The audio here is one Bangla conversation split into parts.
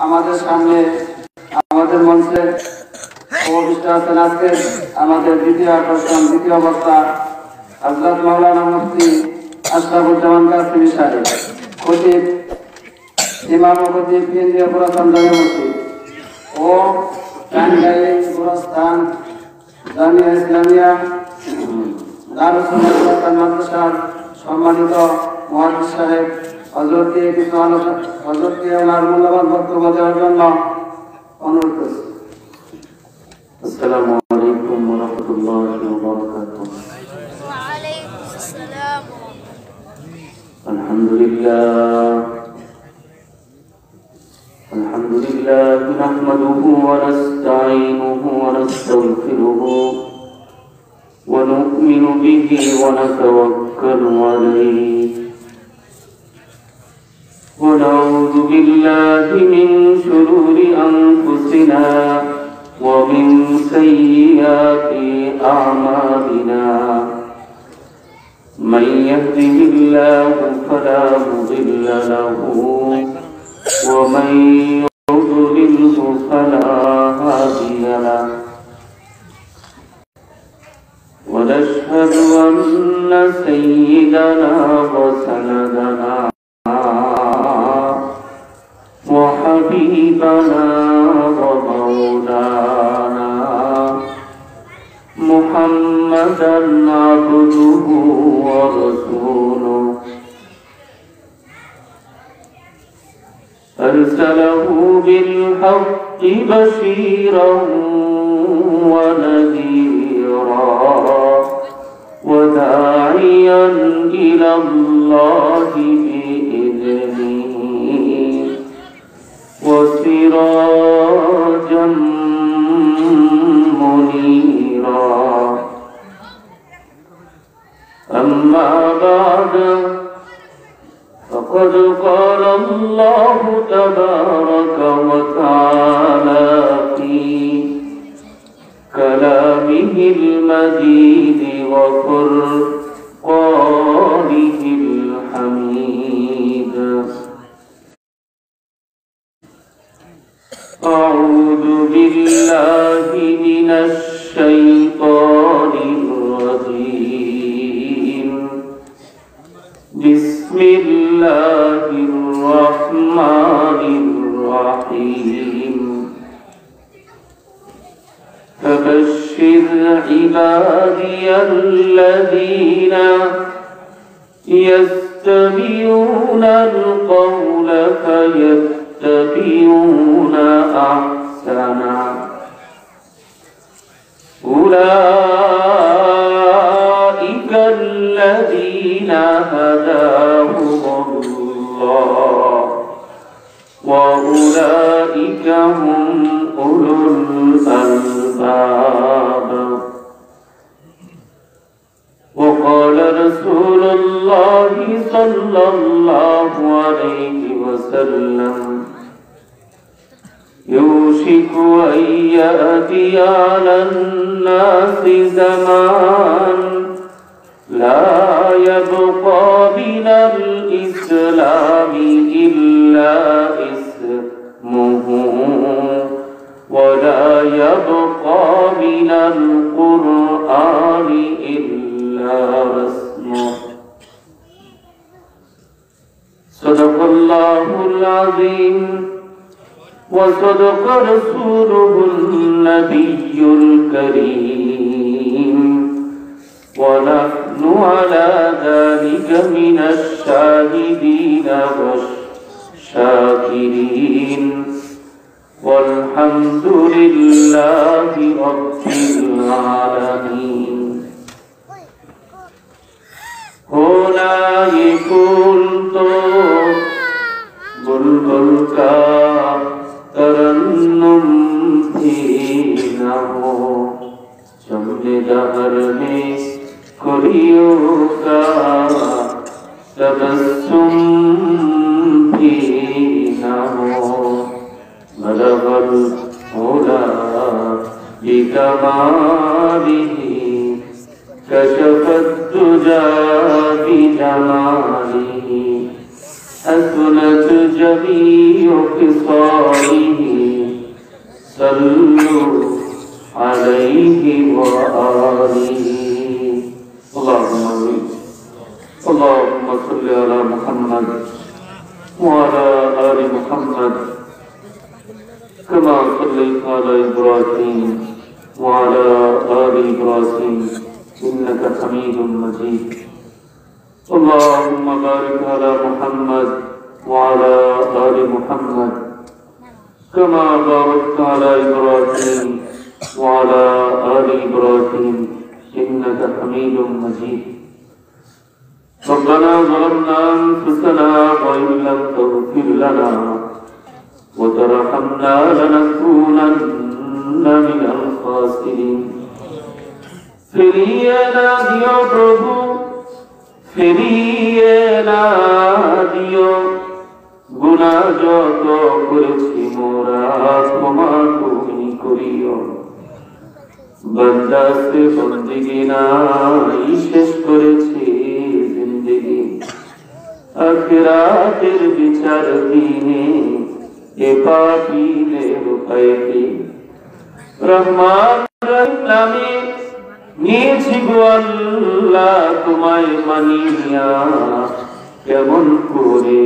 আমাদের সামনে আমাদের মঞ্চে উপবিষ্ট আছেন আজকে আমাদের দ্বিতীয় আকর্ষণ দ্বিতীয় বক্তা হযরত মাওলানা মুফতি আশরাফুজ্জামান কাসেমী সাহেব, খতিব ইমাম ও খতিব কেন্দ্রীয় প্রশাসন মসজিদ ও টাঙ্গাইল গোরস্থান জামিয়া ইসলামিয়া দারুস সুন্নাহ মাদ্রাসার সম্মানিত মুহাদ্দিস সাহেব, হযরতকে কিছু হযরতকে ওনার মূল্যবান বক্তব্য দেওয়ার জন্য অনুরোধ করছি। আসসালামু আলাইকুম ওয়া রাহমাতুল্লাহি ওয়া বারাকাতুহু। ওয়া আলাইকুম আসসালাম ওয়া রাহমাতুল্লাহ। আলহামদুলিল্লাহ নাহমাদুহু ওয়া নাস্তাঈনুহু ওয়া নাস্তাগফিরুহু ওয়া নু'মিনু বিহি ওয়া নাতাওয়াক্কালু আলাইহি ওয়া নাউযু বিল্লাহি মিন শুরুরি আনফুসিনা ومن سيئات أعمالنا من يهده الله فلا مضل له ومن يضلله فلا هادي له ونشهد أن سيدنا وسندنا وحبيبنا ومولانا محمدا عبده ورسوله أرسله بالحق بشيرا ونذيرا وداعيا إلى الله بإذنه وسراجا منيرا أما بعد فقد قال الله تبارك وتعالى في كلامه المجيد وفرقانه الحميد أعوذ بالله من الشيطان الرجيم بسم الله الرحمن الرحيم فبشر عبادي الذين يستمعون القول فيتبعون أحسنا أولئك الذين هداهم الله وأولئك هم أولو الألباب وقال رسول الله صلى الله عليه وسلم يوشك أن يأتي على الناس زمان لا يبقى من الإسلام إلا اسمه ولا يبقى من القرآن إلا رسمه صدق الله العظيم وصدق رسوله النبي الكريم ونحن على ذلك من الشاهدين والشاكرين والحمد لله رب العالمين होना ये फूल तो बुलबुल का तरन्नुम भी न हो चमने दहर में कुरियों का तबस्सुम भी न हो मलबल होला बिकमालिही كشف الدجى بجماله حسنت جميع خصال صلوا عليه وآله اللهم آمين اللهم صل على محمد وعلى آل محمد كما صليت على إبراهيم وعلى آل إبراهيم إنك حميد مجيد اللهم بارك على محمد وعلى آل محمد كما باركت على إبراهيم وعلى آل إبراهيم إنك حميد مجيد ربنا ظلمنا أنفسنا وإن لم تغفر لنا وترحمنا لنكونن من الخاسرين ফিরিয়ে না দিও প্রভু ফিরিয়ে না দিও গুনাহ যত করেছি মোরা ক্ষমা তুমি করিও বান্দা সে বন্দেগি নাই শেষ করেছি জিন্দেগি আখিরাতের বিচার দিনে এ পাপীদের উপায় কি রহমান রহিম নামে নিয়েছি গো আল্লাহ তোমায় মানিয়া কেমন করে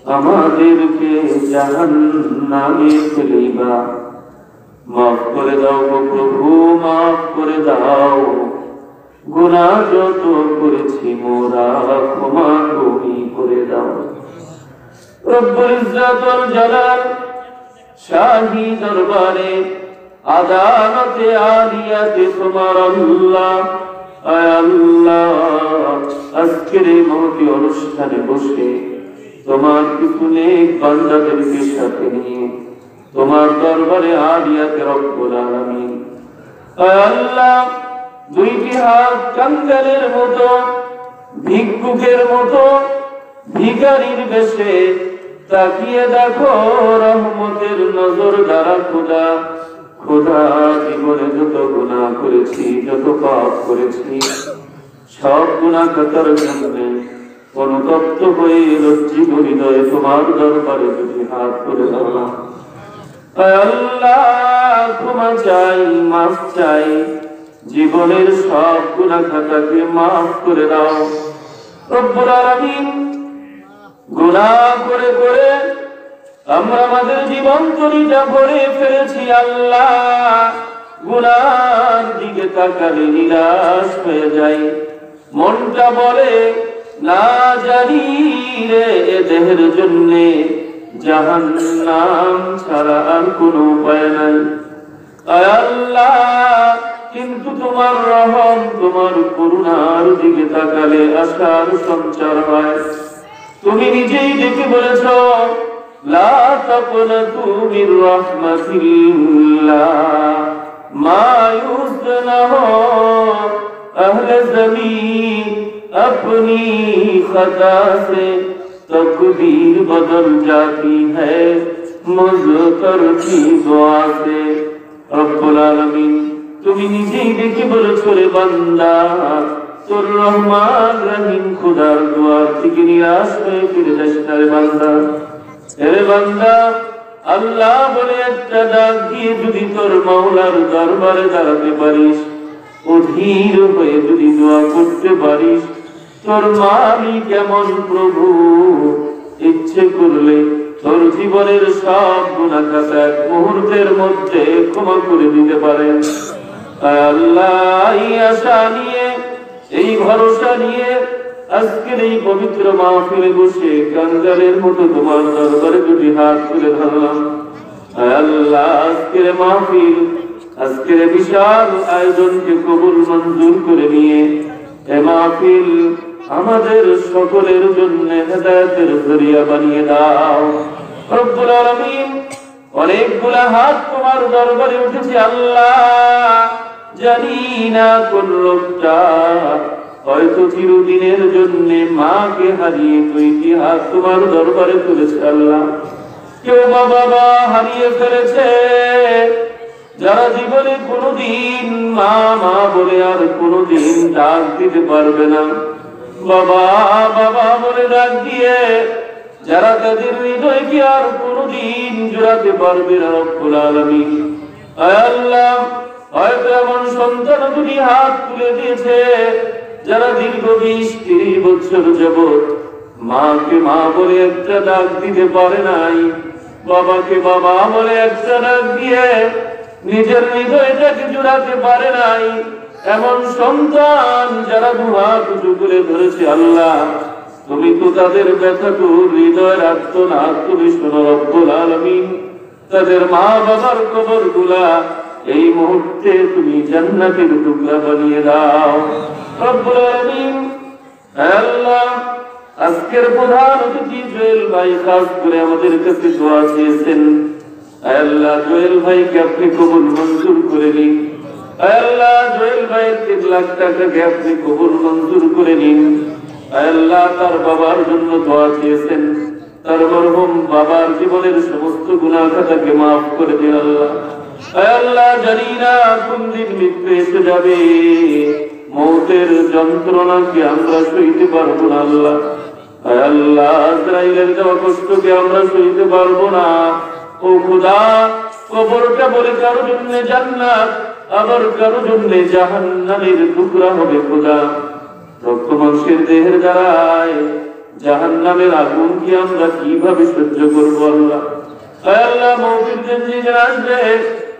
আমাদেরকে জাহান্নামে ফেলিবা মাফ করে দাও গো প্রভু মাফ করে দাও গুনাহ যত করেছি মোরা ক্ষমা তুমি করে দাও রব্বুল ইজ্জত ওয়াল জালাল শাহী দরবারে আদালতে আলিয়াতে তোমার আল্লাহ আয় আল্লাহ আজকের এই মহতি অনুষ্ঠানে বসে তোমার কিছু নেক বান্দাদেরকে সাথে নিয়ে তোমার দরবারে আলিয়াতে রব্বুল আলামিন আয় আল্লাহ দুইটি হাত কাঙ্গালের মতো ভিক্ষুকের মতো ভিখারির বেশে তাকিয়ে দেখো রহমতের নজর দ্বারা খোদা খোদা জীবনে যত গুনাহ করেছি যত পাপ করেছি সব গুনাহ কাতার জন্য অনুতপ্ত হয়ে লজ্জিত হৃদয়ে তোমার দরবারে দুটি হাত করে ধরলাম আল্লাহ ক্ষমা চাই মাফ চাই জীবনের সব গুনাহ খাতাকে মাফ করে দাও রব্বুল আলামিন গুনাহ করে করে আমরা আমাদের জীবন তরিটা ভরে ফেলেছি আল্লাহ গুনার দিকে তাকালে নিরাশ হয়ে যাই মনটা বলে না জানি রে এ দেহের জন্য জাহান্নাম ছাড়া আর কোনো উপায় নাই আয় আল্লাহ কিন্তু তোমার রহম তোমার করুণার দিকে তাকালে আশার সঞ্চার হয় তুমি নিজেই ডেকে বলেছো লা তাকনাতু মির রাহমাতিল্লাহ মা ইউজনাহু আহলে জমিন अपनी खता से तकदीर बदल जाती है मुज़्तर की दुआ से रब्बुल आलमीन তুমি নিজেই ডেকে বলেছো রে বান্দা তোর রহমান রহিম খোদার দুয়ার থেকে নিরাশ হয়ে ফিরে যাস না রে বান্দা রে বান্দা আল্লাহ বলে একটা ডাক দিয়ে যদি তোর মাওলার দরবারে দাঁড়াতে পারিস অধীর হয়ে যদি দোয়া করতে পারিস তোর মালিক কেমন প্রভু ইচ্ছে করলে তোর জীবনের সব গুনাহ খাতা এক মুহূর্তের মধ্যে ক্ষমা করে দিতে পারেন আল্লাহ এই আশা নিয়ে এই ভরসা নিয়ে আজকের এই পবিত্র মাহফিলে বসে কাঙ্গালের মতো তোমার দরবারে দুটি হাত তুলে ধরলাম আল্লাহ আজকের মাহফিল আজকের বিশাল আয়োজনকে কবুল মঞ্জুর করে নিয়ে এ মাহফিল আমাদের সকলের জন্য হেদায়েতের জরিয়া বানিয়ে দাও রব্বুল আলামিন অনেকগুলা হাত তোমার দরবারে উঠেছে আল্লাহ জানি না কোন লোকটা হয়তো চিরদিনের জন্য মাকে হারিয়ে দুইটি হাত তোমার দরবারে তুলেছে আল্লাহ কেউ বাবা হারিয়ে ফেলেছে যারা জীবনে কোনোদিন মা মা বলে আর কোনোদিন ডাক দিতে পারবে না বাবা বাবা বলে ডাক দিয়ে যারা তাদের হৃদয়কে আর কোনোদিন জোড়াতে পারবে না রব্বুল আলামিন আয় আল্লাহ, হয়তো এমন সন্তান তুমি হাত তুলে দিয়েছে যারা দীর্ঘ 20-30 বছর যাবৎ মাকে মা বলে একটা ডাক দিতে পারে নাই, বাবাকে বাবা বলে একটা ডাক দিয়ে নিজের হৃদয়টাকে জোড়াতে পারে নাই। এমন সন্তান যারা দুহাত উঁচু করে ধরেছে আল্লাহ, তুমি তো তাদের ব্যথাটু হৃদয়ের আর্তনাদ তুমি শোনো রব্বুল আলামিন। তাদের মা বাবার কবর গুলা এই মুহূর্তে তুমি জান্নাতের টুকরা বানিয়ে দাও রব্বুল আলামিন। আল্লাহ, আজকের প্রধান অতিথি জুয়েল ভাই খাস করে আমাদের কাছে দোয়া চেয়েছেন। আল্লাহ, জুয়েল ভাইকে আপনি কবুল মঞ্জুর করে নিন। আল্লাহ, জুয়েল ভাইয়ের 3 লাখ টাকাকে আপনি কবুল মঞ্জুর করে নিন। আল্লাহ, তার বাবার জন্য দোয়া চেয়েছেন, তার মরহুম বাবার জীবনের সমস্ত গুনাহ খাতাকে মাফ করে দিন আল্লাহ। আল্লাহ, জানি না কোন দিন মৃত্যু এসে যাবে, মৌতের যন্ত্রণাকে আমরা সইতে পারবো না আল্লাহ। আল্লাহ, আজরাইলের দেওয়া কষ্টকে আমরা সইতে পারবো না। ও খোদা, কবরটা বলে কারো জন্য জান্নাত, আবার কারো জন্য জাহান্নামের টুকরা হবে খোদা। রক্ত মাংসের দেহের দ্বারায় জাহান্নামের আগুন কি আমরা কিভাবে সহ্য করবো আল্লাহ। আল্লাহ, মৌতের দিন যেদিন আসবে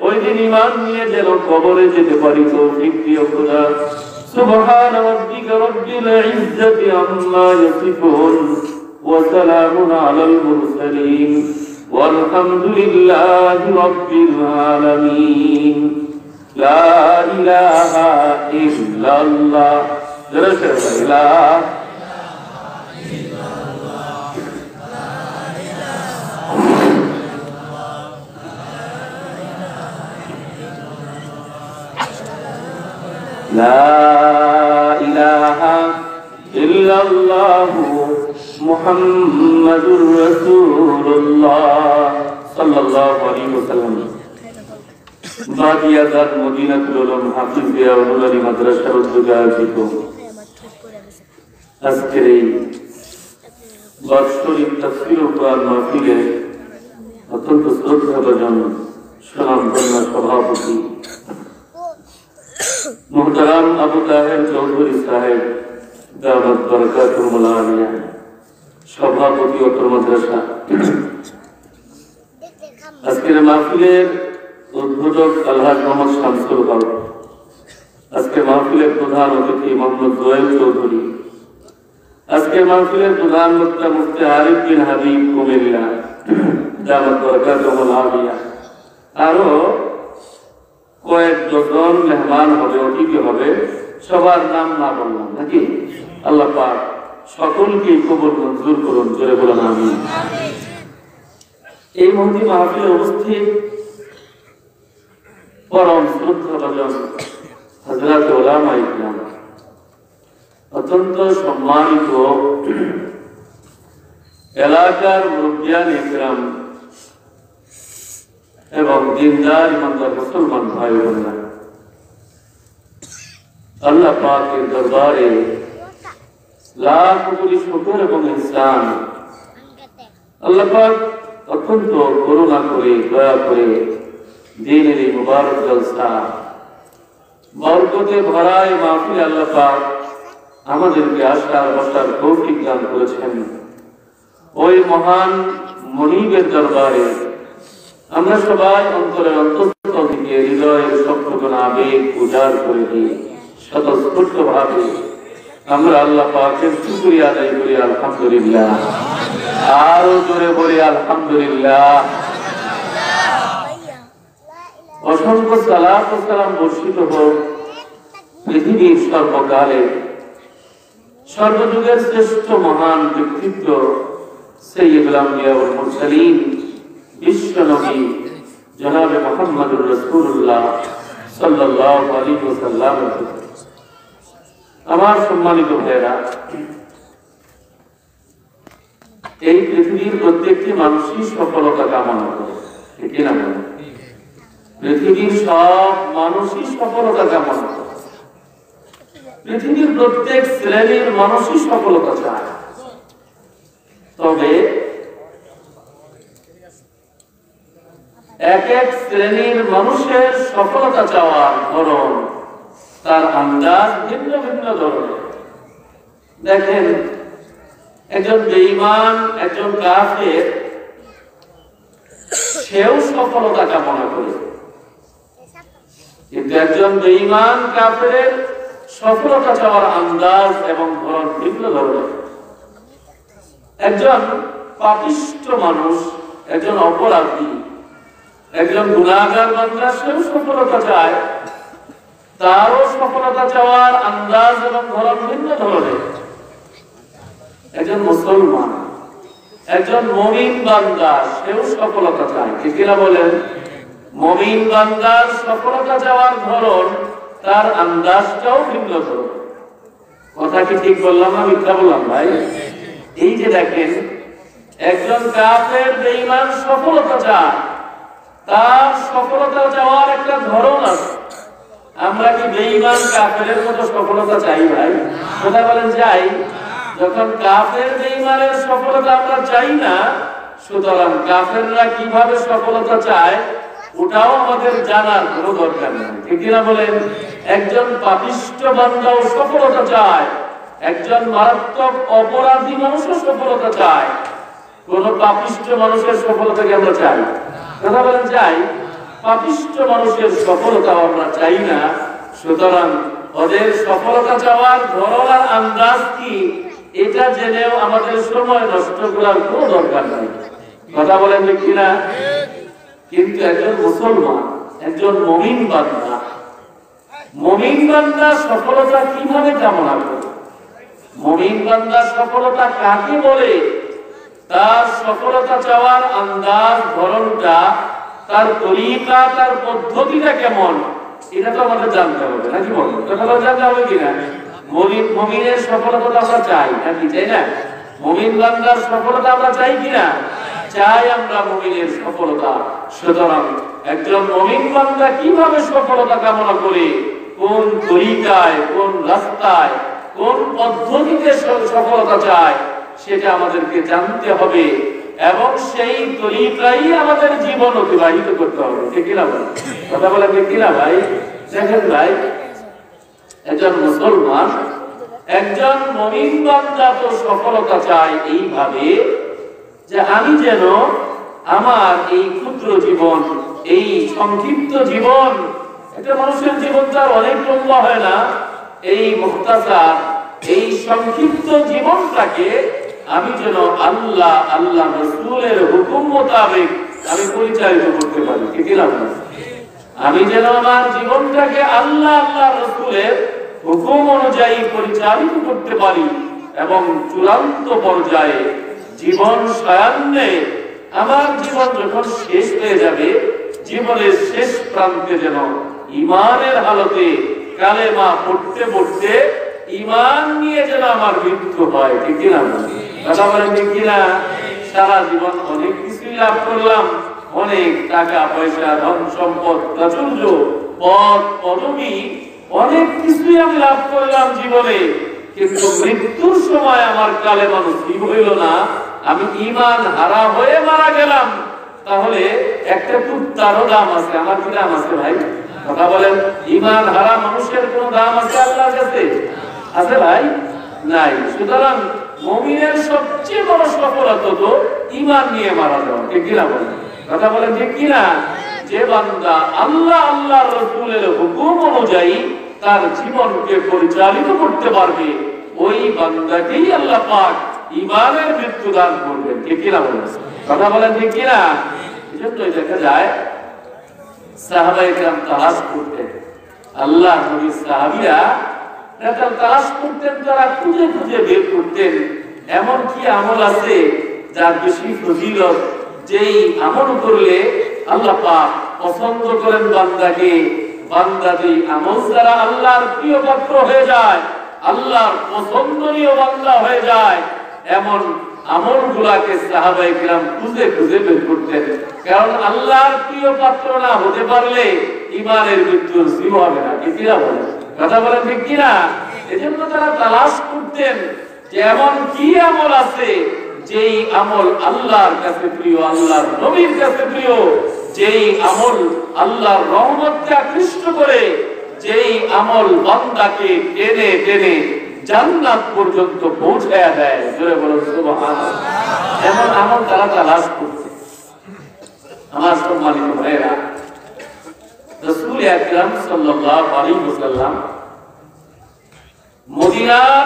ওই দিন ঈমান নিয়ে যেন কবরে যেতে পারি তৌফিক দিও খোদা। সুবহান রাব্বিকা রাব্বিল ইজ্জাতি আম্মা ইয়াসিফুন ওয়া সালামুন আলাল মুরসালিন ওয়ালহামদুলিল্লাহি রাব্বিল আলামিন। লা ইলাহা ইল্লাল্লাহ। জোরে জোরে লা لا إله إلا الله محمد رسول الله صلى الله عليه وسلم। বাদিয়াদার মদিনাতুল উলুম হাফিজিয়া নুরানি মাদ্রাসার উদ্যোগে আয়োজিত আজকের এই বাৎসরিক তাফসীর ও কোরআন মাহফিলে অত্যন্ত শ্রদ্ধাভাজন সুনামধন্য সভাপতি मुहतरम अबू ताहिर चौधरी साहेब दामत बरकातुहुल आलिया, सभापति उत्तर माद्रासा। আজকের মাহফিলের উদ্বোধক আলহাজ মোহাম্মদ শামসুল হক, আজকের মাহফিলের প্রধান অতিথি মোহাম্মদ জুয়েল চৌধুরী, আজকের মাহফিলের প্রধান বক্তা মুফতি আরিফ বিন হাবিব কুমিল্লা দামত বরকাতুহুল আলিয়া, আরো কয়েক ডজন মেহমান হবে, অতিথি হবে, সবার নাম না বললাম নাকি। আল্লাহ পাক সকলকে কবুল মঞ্জুর করুন, জোরে বলুন আমিন। এই মহতি মাহফিলে উপস্থিত পরম শ্রদ্ধাভাজন হযরত উলামা ইকরাম, অত্যন্ত সম্মানিত এলাকার মুরব্বিয়ান ইকরাম এবং দিনদার ইমানদার মুসলমান ভাই বোনেরা, আল্লাহ পাকের দরবারে লাখ কোটি শুকর এবং ইহসান। আল্লাহ পাক অত্যন্ত করুণা করে দয়া করে দিনের এই মুবারক জলসা বরকতে ভরা এই মাহফিলে আল্লাহ পাক আমাদেরকে আসার বসার তৌফিক দান করেছেন। ওই মহান মনিবের দরবারে আমরা সবাই অন্তরের অন্তঃস্থল থেকে হৃদয়ের সবটুকু আবেগ উজাড় করে দিয়ে স্বতঃস্ফূর্ত ভাবে আমরা আল্লাহ পাকের শুকরিয়া আদায় করি আলহামদুলিল্লাহ। আরো জোরে বলি আলহামদুলিল্লাহ। অসংখ্য সালাত ও সালাম বর্ষিত হোক পৃথিবীর সর্বকালে সর্বযুগের শ্রেষ্ঠ মহান ব্যক্তিত্ব সাইয়্যিদুল আম্বিয়া ওয়াল মুরসালিন বিশ্ব নবী জনাবে মুহাম্মদুর রাসূলুল্লাহ সাল্লাল্লাহু আলাইহি ওয়াসাল্লাম। আমার সম্মানিত ভাইরা, এই পৃথিবীর প্রত্যেকটি মানুষই সফলতা কামনা করে, ঠিক না? পৃথিবীর সব মানুষই সফলতা কামনা করে, পৃথিবীর প্রত্যেক শ্রেণীর মানুষই সফলতা চায়। তবে এক এক শ্রেণীর মানুষের সফলতা চাওয়ার ধরন, তার আন্দাজ ভিন্ন ভিন্ন ধরনের। দেখেন, একজন বেঈমান, একজন কাফের, সেও সফলতা কামনা করে, কিন্তু একজন বেঈমান কাফেরের সফলতা চাওয়ার আন্দাজ এবং ধরন ভিন্ন ধরনের। একজন পাপিষ্ঠ মানুষ, একজন অপরাধী, একজন গুনাহগার বান্দা, সেও সফলতা চায়, তারও সফলতা চাওয়ার আন্দাজ এবং ধরন ভিন্ন ধরনের। একজন মুসলমান, একজন মুমিন বান্দা, সেও সফলতা চায়। ঠিক কিনা বলেন? মুমিন বান্দার সফলতা চাওয়ার ধরন, তার আন্দাজটাও ভিন্ন ধরনের। কথা কি ঠিক বললাম না মিথ্যা বললাম ভাই? এই যে দেখেন, একজন কাফের বেঈমান সফলতা চায়, তার সফলতা চাওয়ার একটা ধরন আছে। আমরা কি বেঈমান কাফেরের মতো সফলতা চাই ভাই? কথা বলেন চাই? যখন কাফের বেঈমানের সফলতা আমরা চাই না, সুতরাং কাফেররা কিভাবে সফলতা চায় ওটাও আমাদের জানার কোনো দরকার নেই। ঠিক কিনা বলেন? একজন পাপিষ্ঠ বান্দাও সফলতা চায়, একজন মারাত্মক অপরাধী মানুষও সফলতা চায়। কোন পাপিষ্ঠ মানুষের সফলতাকে আমরা চাই? কথা বলেন চাই? পাপিষ্ঠ মানুষের সফলতাও আমরা চাই না। সুতরাং ওদের সফলতা চাওয়ার ধরন আর আন্দাজ কি, এটা জেনেও আমাদের সময় নষ্ট করার কোনো দরকার নাই। কথা বলেন ঠিক কিনা? কিন্তু একজন মুসলমান, একজন মুমিন বান্দা, মুমিন বান্দা সফলতা কিভাবে কামনা করে? মুমিন বান্দা সফলতা কাকে বলে? তার সফলতা চাওয়ার আন্দাজ, ধরনটা, তার তরিকা, তার পদ্ধতিটা কেমন, এটা তো আমাদের জানতে হবে, নাকি বলবো? কথা জানতে হবে কিনা? মুমিনের সফলতা আমরা চাই নাকি চাই না? মুমিন বান্দার সফলতা আমরা চাই কিনা? চাই আমরা মুমিনের সফলতা। সুতরাং একজন মুমিন বান্দা কিভাবে সফলতা কামনা করে, কোন তরিকায়, কোন রাস্তায়, কোন পদ্ধতিতে সফলতা চায়, সেটা আমাদেরকে জানতে হবে এবং সেই তরিকাই আমাদের জীবন অতিবাহিত করতে হবে। ঠিক কিনা ভাই? কথা বলেন ঠিক কিনা ভাই? দেখেন ভাই, একজন মুসলমান, একজন মুমিন বান্দা তো সফলতা চায় এইভাবে যে আমি যেন আমার এই ক্ষুদ্র জীবন, এই সংক্ষিপ্ত জীবন, একটা মানুষের জীবন তার অনেক লম্বা হয় না, এই মুখতাসার, এই সংক্ষিপ্ত জীবনটাকে আমি যেন আল্লাহ, আল্লাহ রাসূলের হুকুম মোতাবেক আমি পরিচালিত করতে পারি। ঠিক না? আমি যেন আমার জীবনটাকে আল্লাহ, আল্লাহ রাসূলের হুকুম অনুযায়ী পরিচালিত করতে পারি এবং চূড়ান্ত পর্যায়ে জীবন সায়ান্নে আমার জীবন যখন শেষ হয়ে যাবে, জীবনের শেষ প্রান্তে যেন ঈমানের হালতে কালেমা পড়তে পড়তে ঈমান নিয়ে যেন আমার মৃত্যু হয়। ঠিক না? কথা বলেন ঠিক কিনা? সারা জীবন অনেক কিছুই লাভ করলাম, অনেক টাকা পয়সা, ধন সম্পদ, প্রাচুর্য, পদ পদবী, অনেক কিছুই আমি লাভ করলাম জীবনে, কিন্তু মৃত্যুর সময় আমার কালেমা নসিব হইল না, আমি ঈমান হারা হয়ে মারা গেলাম। তাহলে একটা কুত্তারও দাম আছে, আমার কি দাম আছে ভাই? কথা বলেন, ঈমান হারা মানুষের কোন দাম আছে আল্লাহর কাছে? আছে ভাই? নাই। সুতরাং মুমিনের সবচেয়ে বড় সফলতা তো ঈমান নিয়ে মারা যাওয়া। ঠিক কিনা বলেন? কথা বলেন ঠিক কিনা? যে বান্দা আল্লাহ, আল্লাহর রাসূলের হুকুম অনুযায়ী তার জীবনকে পরিচালিত করতে পারবে, ওই বান্দাকেই আল্লাহ পাক ঈমানের মৃত্যু দান করবেন। ঠিক কিনা বলেন? কথা বলেন ঠিক কিনা? এজন্যই দেখা যায় সাহাবায়ে কেরাম তালাশ করতেন, আল্লাহ নবী সাহাবীরা তালাশ করতেন, তারা খুঁজে খুঁজে বের করতেন এমন কি আমল আছে যার বেশি ফজিলত, যেই আমল করলে আল্লাহ পাক পছন্দ করেন বান্দাকে, বান্দা যেই আমল দ্বারা আল্লাহর প্রিয় পাত্র হয়ে যায়, আল্লাহর পছন্দনীয় বান্দা হয়ে যায়, এমন আমলগুলোকে সাহাবায়ে কেরাম খুঁজে খুঁজে বের করতেন। কারণ আল্লাহর প্রিয় পাত্র না হতে পারলে ঈমানের মৃত্যু নসিব হবে না। ঠিক কিনা বলেন? কথা বলেন ঠিক কিনা? এজন্য তারা তালাশ করতেন যে এমন কি আমল আছে যেই আমল আল্লাহর কাছে প্রিয়, আল্লাহর নবীর কাছে প্রিয়, যেই আমল আল্লাহর রহমতকে আকৃষ্ট করে, যেই আমল বান্দাকে টেনে টেনে জান্নাত পর্যন্ত পৌঁছায়া দেয়। জোরে বলুন সুবহানাল্লাহ। এমন আমল তারা তালাশ করছে। আমার সম্মানিত ভাইয়েরা, রাসূল আকরাম সাল্লাল্লাহু আলাইহি ওয়াসাল্লাম মদিনার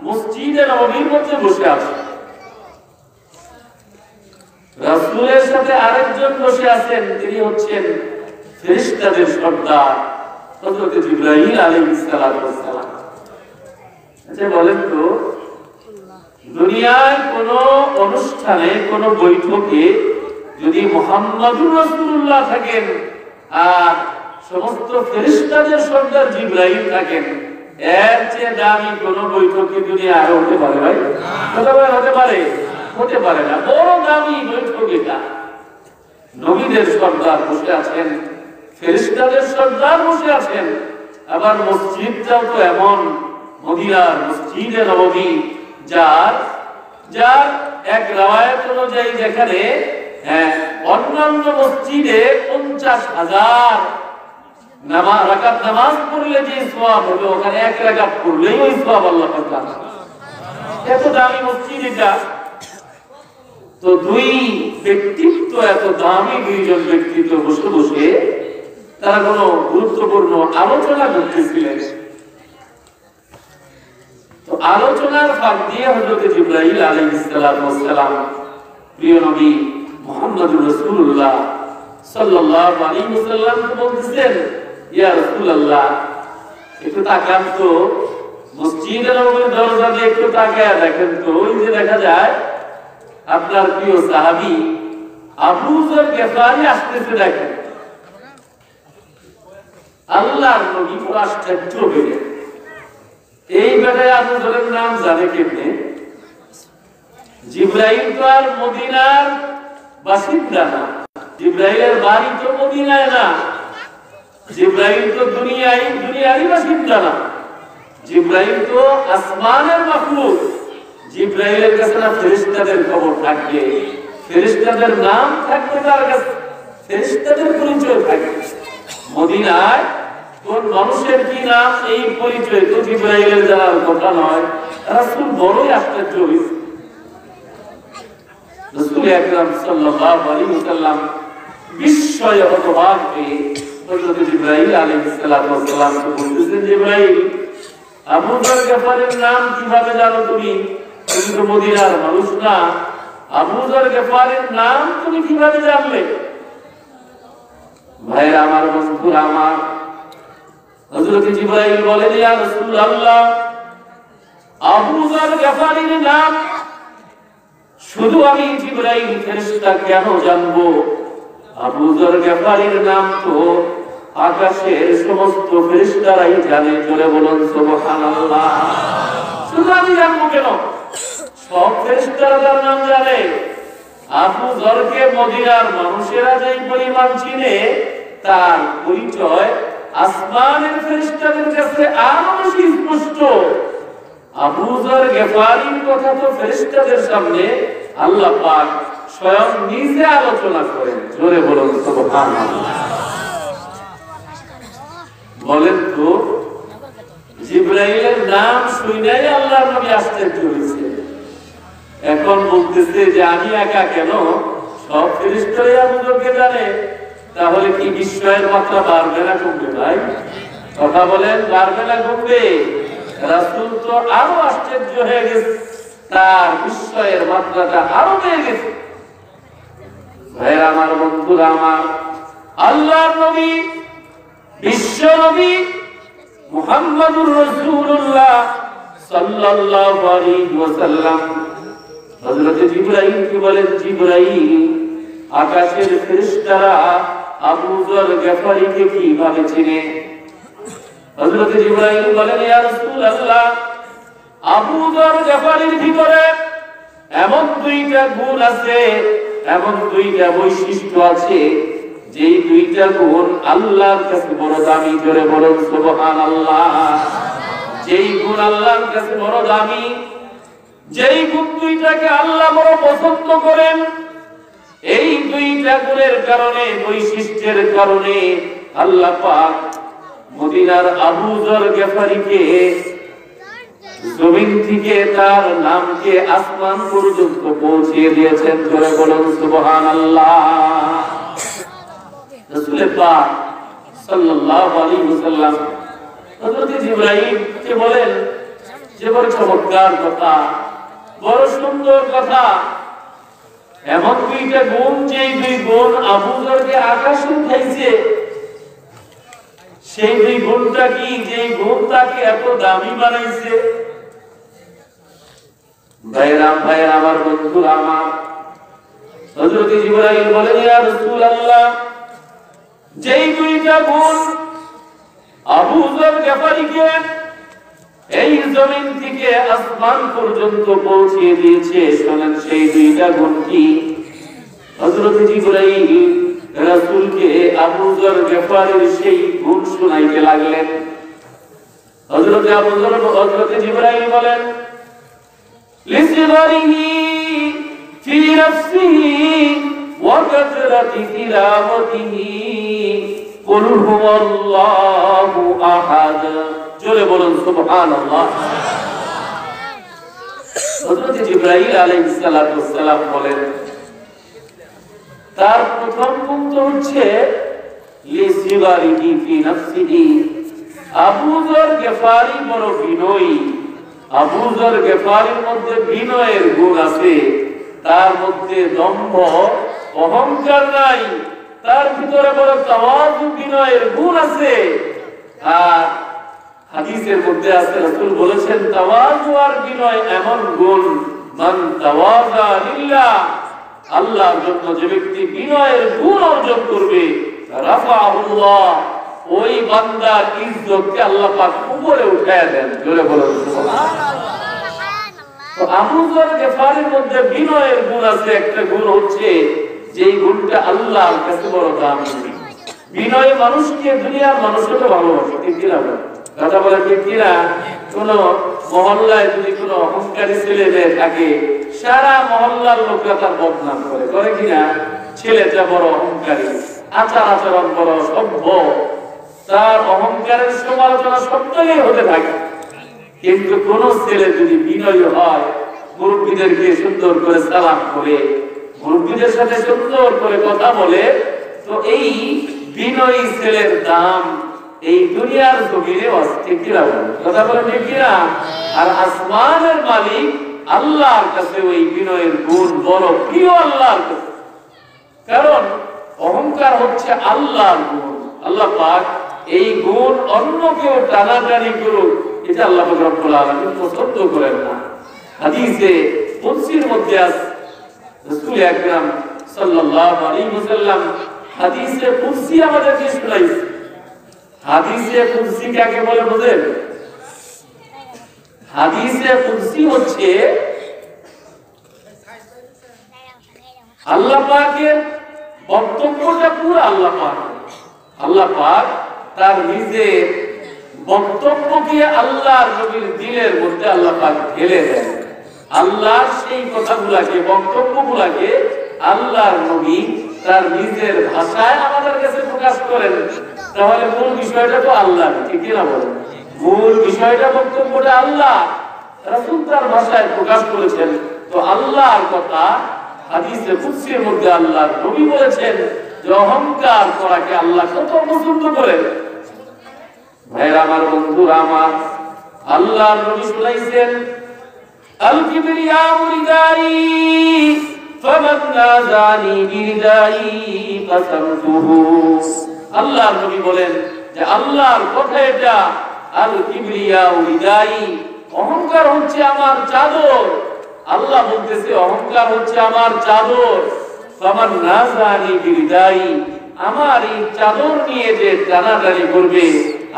মসজিদে নববীর মধ্যে বসে আছেন। রাসূলের সাথে আরেকজন বসে আছেন, তিনি হচ্ছেন ফেরেশতাদের সর্দার হযরত জিবরাইল আলাইহিস সালাম। আচ্ছা বলেন তো, দুনিয়ায় কোন অনুষ্ঠানে, কোন বৈঠকে যদি মুহাম্মদুর রাসূলুল্লাহ থাকেন আর সমস্ত ফেরেশতাদের সর্দার জিবরাইল থাকেন, এর চেয়ে দামি কোন বৈঠকে দুনিয়া আর হতে পারে? ভাই হতে পারে? হতে পারে না। বড় দামি বৈঠক এটা। নবীদের সর্দার বসে আছেন, ফেরেশতাদের সর্দার বসে আছেন, আবার মসজিদটাও তো এমন, মদিনার মসজিদে নববী, যার এক রাওয়ায়াত অনুযায়ী যেখানে অন্যান্য মসজিদে 50,000 রাকাত নামাজ পড়লে যে সওয়াব হবে, ওখানে এক রাকাত পড়লেই ওই সওয়াব আল্লাহ পাক। এত দামি মসজিদ এটা। তো দুই ব্যক্তিত্ব, এত দামি দুইজন ব্যক্তিত্ব বসে বসে তারা কোন গুরুত্বপূর্ণ আলোচনা করতেছিলেন। তো আলোচনার ফাঁক দিয়ে হযরত জিবরাইল আলাইহিস সালাম প্রিয় নবী মুহাম্মদুর রাসূলুল্লাহ সাল্লাল্লাহু আলাইহি ওয়াসাল্লামকে বলতেছেন, ইয়া রাসূলুল্লাহ, একটু তাকান তো, মসজিদে নববীর দরজা দিয়ে একটু তাকায়া দেখেন তো, ওই যে দেখা যায় আপনার প্রিয় সাহাবী আবু যর গিফারি আসতেছে। দেখেন আল্লাহর নবী আশ্চর্য হয়ে, এই বেলায় আবু যরের নাম জানে কেমনে? জিবরাইল তো আর মদিনার বাসিন্দা না, জিবরাইলের বাড়ি তো মদিনায় না, জিবরাইল তো দুনিয়ারই বাসিন্দা না, জিবরাইল তো আসমানের মাখলুক। জিবরাইলের কাছে না ফেরেশতাদের খবর থাকবে, ফেরেশতাদের নাম থাকবে তার কাছে, ফেরেশতাদের পরিচয় থাকবে। মদিনায় কোন মানুষের কি নাম, এই পরিচয় তো জিবরাইলের জানার কথা নয়। রাসূল বড়ই আশ্চর্য হয়েছে। রাসূল আকরাম সাল্লাল্লাহু আলাইহি ওয়াসাল্লাম বিস্ময়ে হতবাক হয়ে হযরত জিবরাইল আলাইহিস সালামকে বলতেছেন, জিবরাইল, আবু যর গিফারির নাম কিভাবে জানো তুমি? তুমি তো মদিনার মানুষ না, আবু যর গিফারির নাম তুমি কিভাবে জানলে? ভাইরা আমার, বন্ধুরা আমার, হযরত জিবরাইল বলেন, ইয়া রাসূলুল্লাহ, আবু যর গিফারির নাম শুধু আমি জিবরাইল ফেরেশতা কেন জানবো? আবু যর গিফারির নাম তো আকাশের সমস্ত ফেরেশতারাই জানে। জোরে বলুন সুবহানাল্লাহ। শুধু আমি জানবো কেন? সব ফেরেশতারা তার নাম জানে। আবু যরকে মদিনার মানুষেরা যেই পরিমাণ চিনে, তার পরিচয় আসমানের ফেরেশতাদের কাছে আরো বেশি স্পষ্ট। আবু যর গিফারির কথা তো ফেরেশতাদের সামনে আল্লাহ পাক স্বয়ং নিজে আলোচনা করেন। জোরে বলুন সুবহানাল্লাহ। বলেন তো, জিবরাইলের নাম শুনেই আল্লাহর নবী আশ্চর্য হয়েছে। এখন বলতেছে যে আমি একা কেন, সব ফেরেশতারাই আবু যরকে জানে। তাহলে কি বিস্ময়ের মাত্রা বাড়বে না কমবে? ভাই কথা বলেন, বাড়বে না কমবে? রাসূল তো আরো আশ্চর্য হয়ে গেছে, তার বিস্ময়ের মাত্রাটা আরো বেড়ে গেছে। ভাইরা আমার, বন্ধুরা আমার, আল্লাহর নবী, বিশ্ব নবী মুহাম্মদুর রাসূলুল্লাহ সাল্লাল্লাহু আলাইহি ওয়াসাল্লাম হযরত জিবরাইলকে বলেন, জিবরাইল, আকাশের ফেরেশতারা আবু যর গিফারিকে কিভাবে চিনে? হযরত জিবরাইল বলেন, ইয়া রাসূলুল্লাহ, আবু যর গিফারির ভিতরে এমন দুইটা গুণ আছে, এমন দুইটা বৈশিষ্ট্য আছে, যেই দুইটা গুণ আল্লাহর কাছে বড় দামি। জোরে বলুন সুবহানাল্লাহ। যেই গুণ আল্লাহর কাছে বড় দামি, যেই গুণ দুইটাকে আল্লাহ বড় পছন্দ করেন, এই দুইটা গুণের কারণে, বৈশিষ্ট্যের কারণে আল্লাহ পাক মদিনার আবু যর গিফারীকে জমিন থেকে তার নামকে আসমান পর্যন্ত পৌঁছিয়ে দিয়েছেন। জোরে বলুন সুবহানাল্লাহ। রাসূল পাক সাল্লাল্লাহু আলাইহি ওয়াসাল্লাম হযরত জিবরাইল কে বলেন যে বড় চমৎকার কথা, বড় সুন্দর কথা, এমন দুইটা গুণ, যে দুই গুণ আবু যরকে আকাশে উঠাইছে, সেই দুই গুণটা কি, যে গুণ তাকে এত দামি বানাইছে? ভাইরা আমার, বন্ধুরা আমার, হযরত জিবরাইল বলেন ইয়া রাসূলুল্লাহ, যেই দুইটা গুণ আবু যর গিফারীকে এই জমিন থেকে আসমান পর্যন্ত পৌঁছিয়ে দিয়েছে, শোনেন সেই দুইটা গুণ কি? হযরত জিবরাইল রাসূলকে আবু যর গিফারীর সেই গুণ শোনাইতে লাগলেন। হযরত জিবরাইল বলেন লিসিগারিহি ফি নাফসিহি ওয়া কাসরাতি তিলাওয়াতিহি কুল হুয়াল্লাহু আহাদ। জোরে বলুন সুবহানাল্লাহ। হযরত জিবরাইল আলাইহিস সালাম বলেন তার প্রথম গুণ হচ্ছে লিসিগারিহি ফি নাফসিহি, আবু যর গিফারী বড় বিনয়ী। আবু যর গিফারীর মধ্যে বিনয়ের গুণ আছে, তার মধ্যে দম্ভ অহংকার নাই, তার ভিতরে বড় তাওয়াজু বিনয়ের গুণ আছে। আর হাদিসের মধ্যে আছে, রাসূল বলেছেন তাওয়াজু আর বিনয় এমন গুণ, মান তাওয়াজা লিল্লাহ, আল্লাহর জন্য যে ব্যক্তি বিনয়ের গুণ অর্জন করবে, রাফাহুল্লাহ, ওই বান্দার ইজ্জতকে আল্লাহ পাক উপরে উঠায় দেন। জোরে বলুন সুবহানাল্লাহ। তো আবু যর গিফারীর মধ্যে বিনয়ের গুণ আছে, একটা গুণ হচ্ছে যেই গুণটা আল্লাহর কাছে বড় দামি। বিনয় মানুষকে দুনিয়ার মানুষকে ভালোবাসে, ঠিক কিনা? কথা বলে ঠিক কিনা? কোন মহল্লায় যদি কোন অহংকারী ছেলে মেয়ে থাকে, সারা মহল্লার লোকরা তার বদনাম করে, করে কিনা? ছেলেটা বড় অহংকারী, আচার আচরণ বড় সভ্য, তার অহংকারের সমালোচনা সবটাই হতে থাকে। কিন্তু কোন ছেলে যদি বিনয়ী হয়, মুরব্বীদেরকে সুন্দর করে সালাম করে, মুরব্বীদের সাথে সুন্দর করে কথা বলে, তো এই বিনয়ী ছেলের দাম এই দুনিয়ার জমিনে আছে, কিনা? কথা বলে ঠিক কিনা? আর আসমানের মালিক আল্লাহর কাছে ওই বিনয়ের গুণ বড় প্রিয় আল্লাহর কাছে। কারণ অহংকার হচ্ছে আল্লাহর গুণ। আল্লাহ পাক এই গুণ অন্য কেউ টানাটানি করুক, এটা আল্লাহ পাক রব্বুল আলামিন পছন্দ করেন না। হাদিসে কুদসির মধ্যে আছে, রাসূল আকরাম সাল্লাল্লাহু আলাইহি ওয়াসাল্লাম হাদিসে কুদসি আমাদেরকে শোনাইছে। হাদিসে কুদসি কাকে বলে বুঝেন? হাদিসে কুদসি হচ্ছে আল্লাহ পাকের বক্তব্যটা পুরো আল্লাহ পাক। আল্লাহ পাক তার নিজের বক্তব্যকে আল্লাহর নবীর দিলের মধ্যে আল্লাহ পাক ঢেলে দেন। আল্লাহর সেই কথাগুলাকে, বক্তব্যগুলাকে আল্লাহর নবী তার নিজের ভাষায় আমাদের কাছে প্রকাশ করেন। তাহলে মূল বিষয়টা তো আল্লাহ, ঠিক কিনা বলেন? মূল বিষয়টা, বক্তব্যটা আল্লাহ, রাসূল তার ভাষায় প্রকাশ করেছেন। তো আল্লাহর কথা হাদিসে কুদসির মধ্যে আল্লাহর নবী বলেছেন যে অহংকার করাকে আল্লাহ কত পছন্দ করেন। ভাইরা আমার, বন্ধুরা আমার, আল্লাহর নবী শুনাইছেন আল কিবরিয়াউ রিদাই ফামান নাযানি বিরিদাই কাসামতুহু। আল্লাহর নবী বলেন যে আল্লাহর কথা এটা, আল কিবরিয়াউ রিদাই, অহংকার হচ্ছে আমার চাদর। আল্লাহ বলতেছে অহংকার হচ্ছে আমার চাদর। ফামান নাযানি বিরিদাই, আমার এই চাদর নিয়ে যে টানাটানি করবে,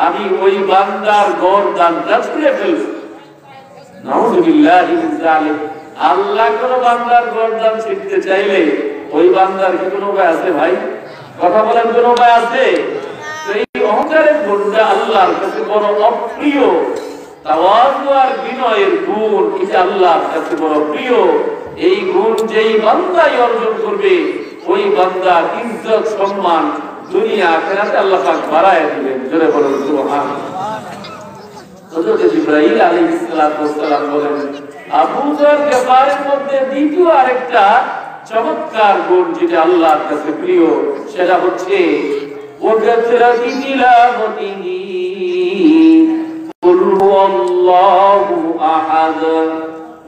আমি ওই বান্দার গর্দানটা ছুঁড়ে ফেলব। নাউযুবিল্লাহি মিন যালিক। আল্লাহ কোন বান্দার গর্দান ছিঁড়তে চাইলে ওই বান্দার কি কোনো উপায় আছে ভাই? কথা বলেন, কোন উপায় আছে? তো এই অহংকারের গুণটা আল্লাহর কাছে বড় অপ্রিয়। তাওয়াজু আর বিনয়ের গুণ এটা আল্লাহর কাছে বড় প্রিয়। এই গুণ যেই বান্দাই অর্জন করবে, ওই বান্দার ইজ্জত সম্মান দুনিয়া আখিরাতে আল্লাহ পাক বাড়ায় দিবেন। জোরে বলুন সুবহানাল্লাহ। হযরত জিবরাইল আলাইহিস সালাম বলেন, আবু যর গফারের মধ্যে দ্বিতীয় আরেকটা চমৎকার গুণ যেটা আল্লাহর কাছে প্রিয়, সেটা হচ্ছে ওয়াকাতরাতি তিলাওয়াতিহি কুল হুয়াল্লাহু আহাদ।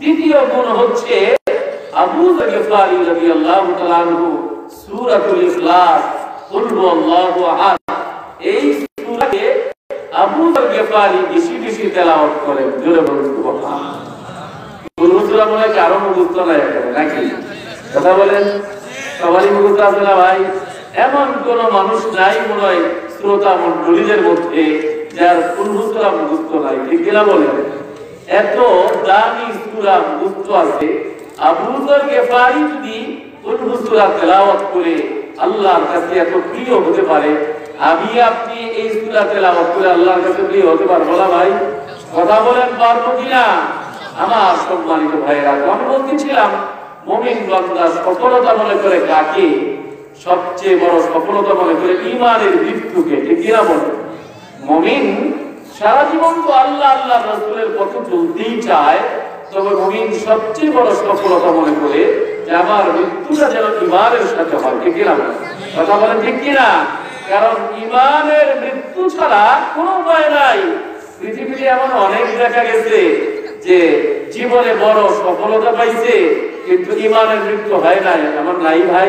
দ্বিতীয় গুণ হচ্ছে আবু যর গফারি রাদিয়াল্লাহু তাআলা আনহু সূরাতুল ইখলাস কুল হুয়াল্লাহু আহাদ এই সূরাকে আবু যর গফারি বেশি বেশি তেলাওয়াত করেন। জোরে বলুন সুবহানাল্লাহ। কুল সূরা মনে কারো মুখস্থ নাই নাকি? কথা বলেন, সবারই মুখস্থ আছে না ভাই? এমন কোন মানুষ নাই মনে হয় শ্রোতা মণ্ডলীদের মধ্যে যার কুল সূরা মুখস্থ নাই, ঠিক কিনা বলেন? এত দামি সূরা মুখস্থ আছে। আবু যর গফারি যদি কুল সূরা তেলাওয়াত করে আল্লাহর কাছে এত প্রিয় হতে পারে, আমি আপনি এই সূরা তেলাওয়াত করে আল্লাহর কাছে প্রিয় হতে পারবো না ভাই? কথা বলেন, পারবো কিনা? আমার সম্মানিত ভাইরা, আমি বলতেছিলাম মুমিন বান্দা সফলতা মনে করে কাকে? সবচেয়ে বড় সফলতা মনে করে ঈমানের মৃত্যুকে, ঠিক কিনা বলেন? মুমিন সারা জীবন তো আল্লাহ আল্লাহ রাসূলের পথে চলতেই চায়, তবে মুমিন সবচেয়ে বড় সফলতা মনে করে যে আমার মৃত্যুটা যেন ঈমানের সাথে হয়, ঠিক কিনা? কথা বলেন, ঠিক কিনা? কারণ ঈমানের মৃত্যু ছাড়া কোনো উপায় নাই। পৃথিবীতে এমন অনেক দেখা গেছে যে জীবনে বড় সফলতা পাইছে কিন্তু ঈমানের মৃত্যু হয় নাই। এমন নাই ভাই?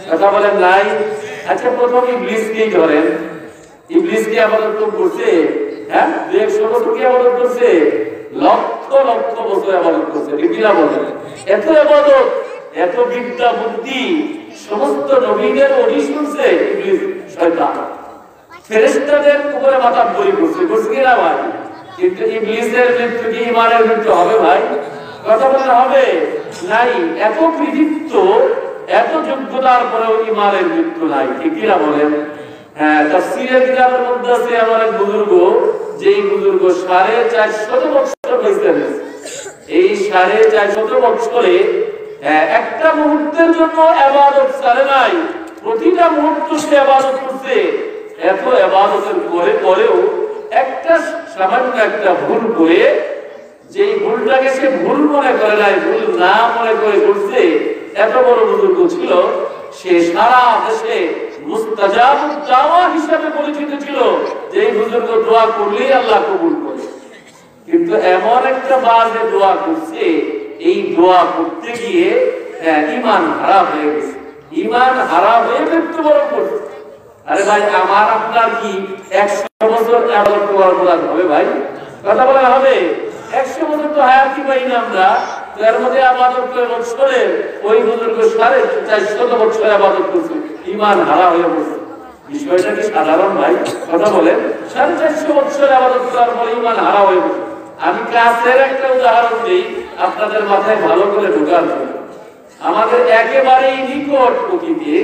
কথা বলেন, নাই? আচ্ছা, প্রথম ইবলিসকেই ধরেন। ইবলিসকে আবাদত করছে, হ্যাঁ, 100 বছর আবাদত করছে, লক্ষ লক্ষ বছর আবাদত করছে, ঠিক কিনা বলেন? এত আবাদত, এত বিদ্যা বুদ্ধি সমস্ত নবীদের ওহি শুনছে ইবলিস শয়তান। ফেরেশতাদের উপরে মাথা বলি করছে, করছে কিনা ভাই? কিন্তু ইবলিসের মৃত্যু কি ঈমানের মৃত্যু হবে ভাই? কথা বলেন, হবে? নাই। এত কৃতিত্ব, এত যোগ্যতার পরেও ঈমানের মৃত্যু নাই, ঠিক কিনা বলেন? হ্যাঁ, তাফসীরের কিতাবের মধ্যে আছে আমার এক বুজুর্গ, যেই বুজুর্গ 450 বছর হয়েছে। এই 450 বছরে একটা মুহূর্তের জন্য ইবাদত করে নাই, প্রতিটা মুহূর্ত সে ইবাদত করছে। এত ইবাদতের পরেও একটা সামান্য একটা ভুল করে, যেই ভুলটাকে সে ভুল মনে করে নাই, ভুল না মনে করে করছে, এত বড় বুজুর্গ ছিল। সে সারা দেশে মুস্তাজাবুদ দাওয়া হিসেবে পরিচিত ছিল, যে এই বুজুর্গ দোয়া করলেই আল্লাহ কবুল করে। কিন্তু এমন একটা বাজে দোয়া করছে, এই দোয়া করতে গিয়ে ঈমান হারা হয়ে গেছে। ঈমান হারা হয়ে মৃত্যুবরণ করছে। আরে ভাই, আমার আপনার কি 100 বছর ইবাদত করার অপরাধ হবে ভাই? কথা বলা হবে? 100 বছর তো হায়াতি পাই না আমরা, এর মধ্যে ইবাদত করে বছরে ওই বুজুর্গ 450 বছর ইবাদত করছে, ঈমান হারা হয়ে গেছে। বিষয়টা কি সাধারণ ভাই? কথা বলেন, 450 বছর ইবাদত করার পরে ঈমান হারা হয়ে গেছে। আমি কাছের একটা উদাহরণ দিই আপনাদের মাথায় ভালো করে ঢোকার জন্য। আমাদের একেবারেই নিকট অতীতে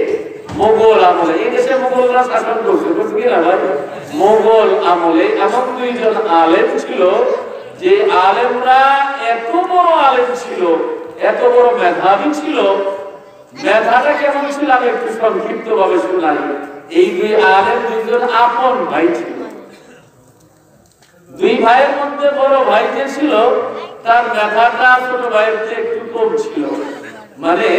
মোগল আমলে, এই দেশে মোগলরা শাসন করছে, বুঝছি কিনা ভাই? মোগল আমলে এমন 2 জন আলেম ছিল, যে আলেমরা এত বড় আলেম ছিল, এত বড় মেধাবী ছিল। মেধাটা কেমন ছিল আমি একটু সংক্ষিপ্ত ভাবে শোনাই। এই 2 আলেম 2 জন আপন ভাই ছিল। 2 ভাইয়ের মধ্যে বড় ভাই যে ছিল, তার মেধাটা ছোট ভাইয়ের চেয়ে একটু কম ছিল। মানে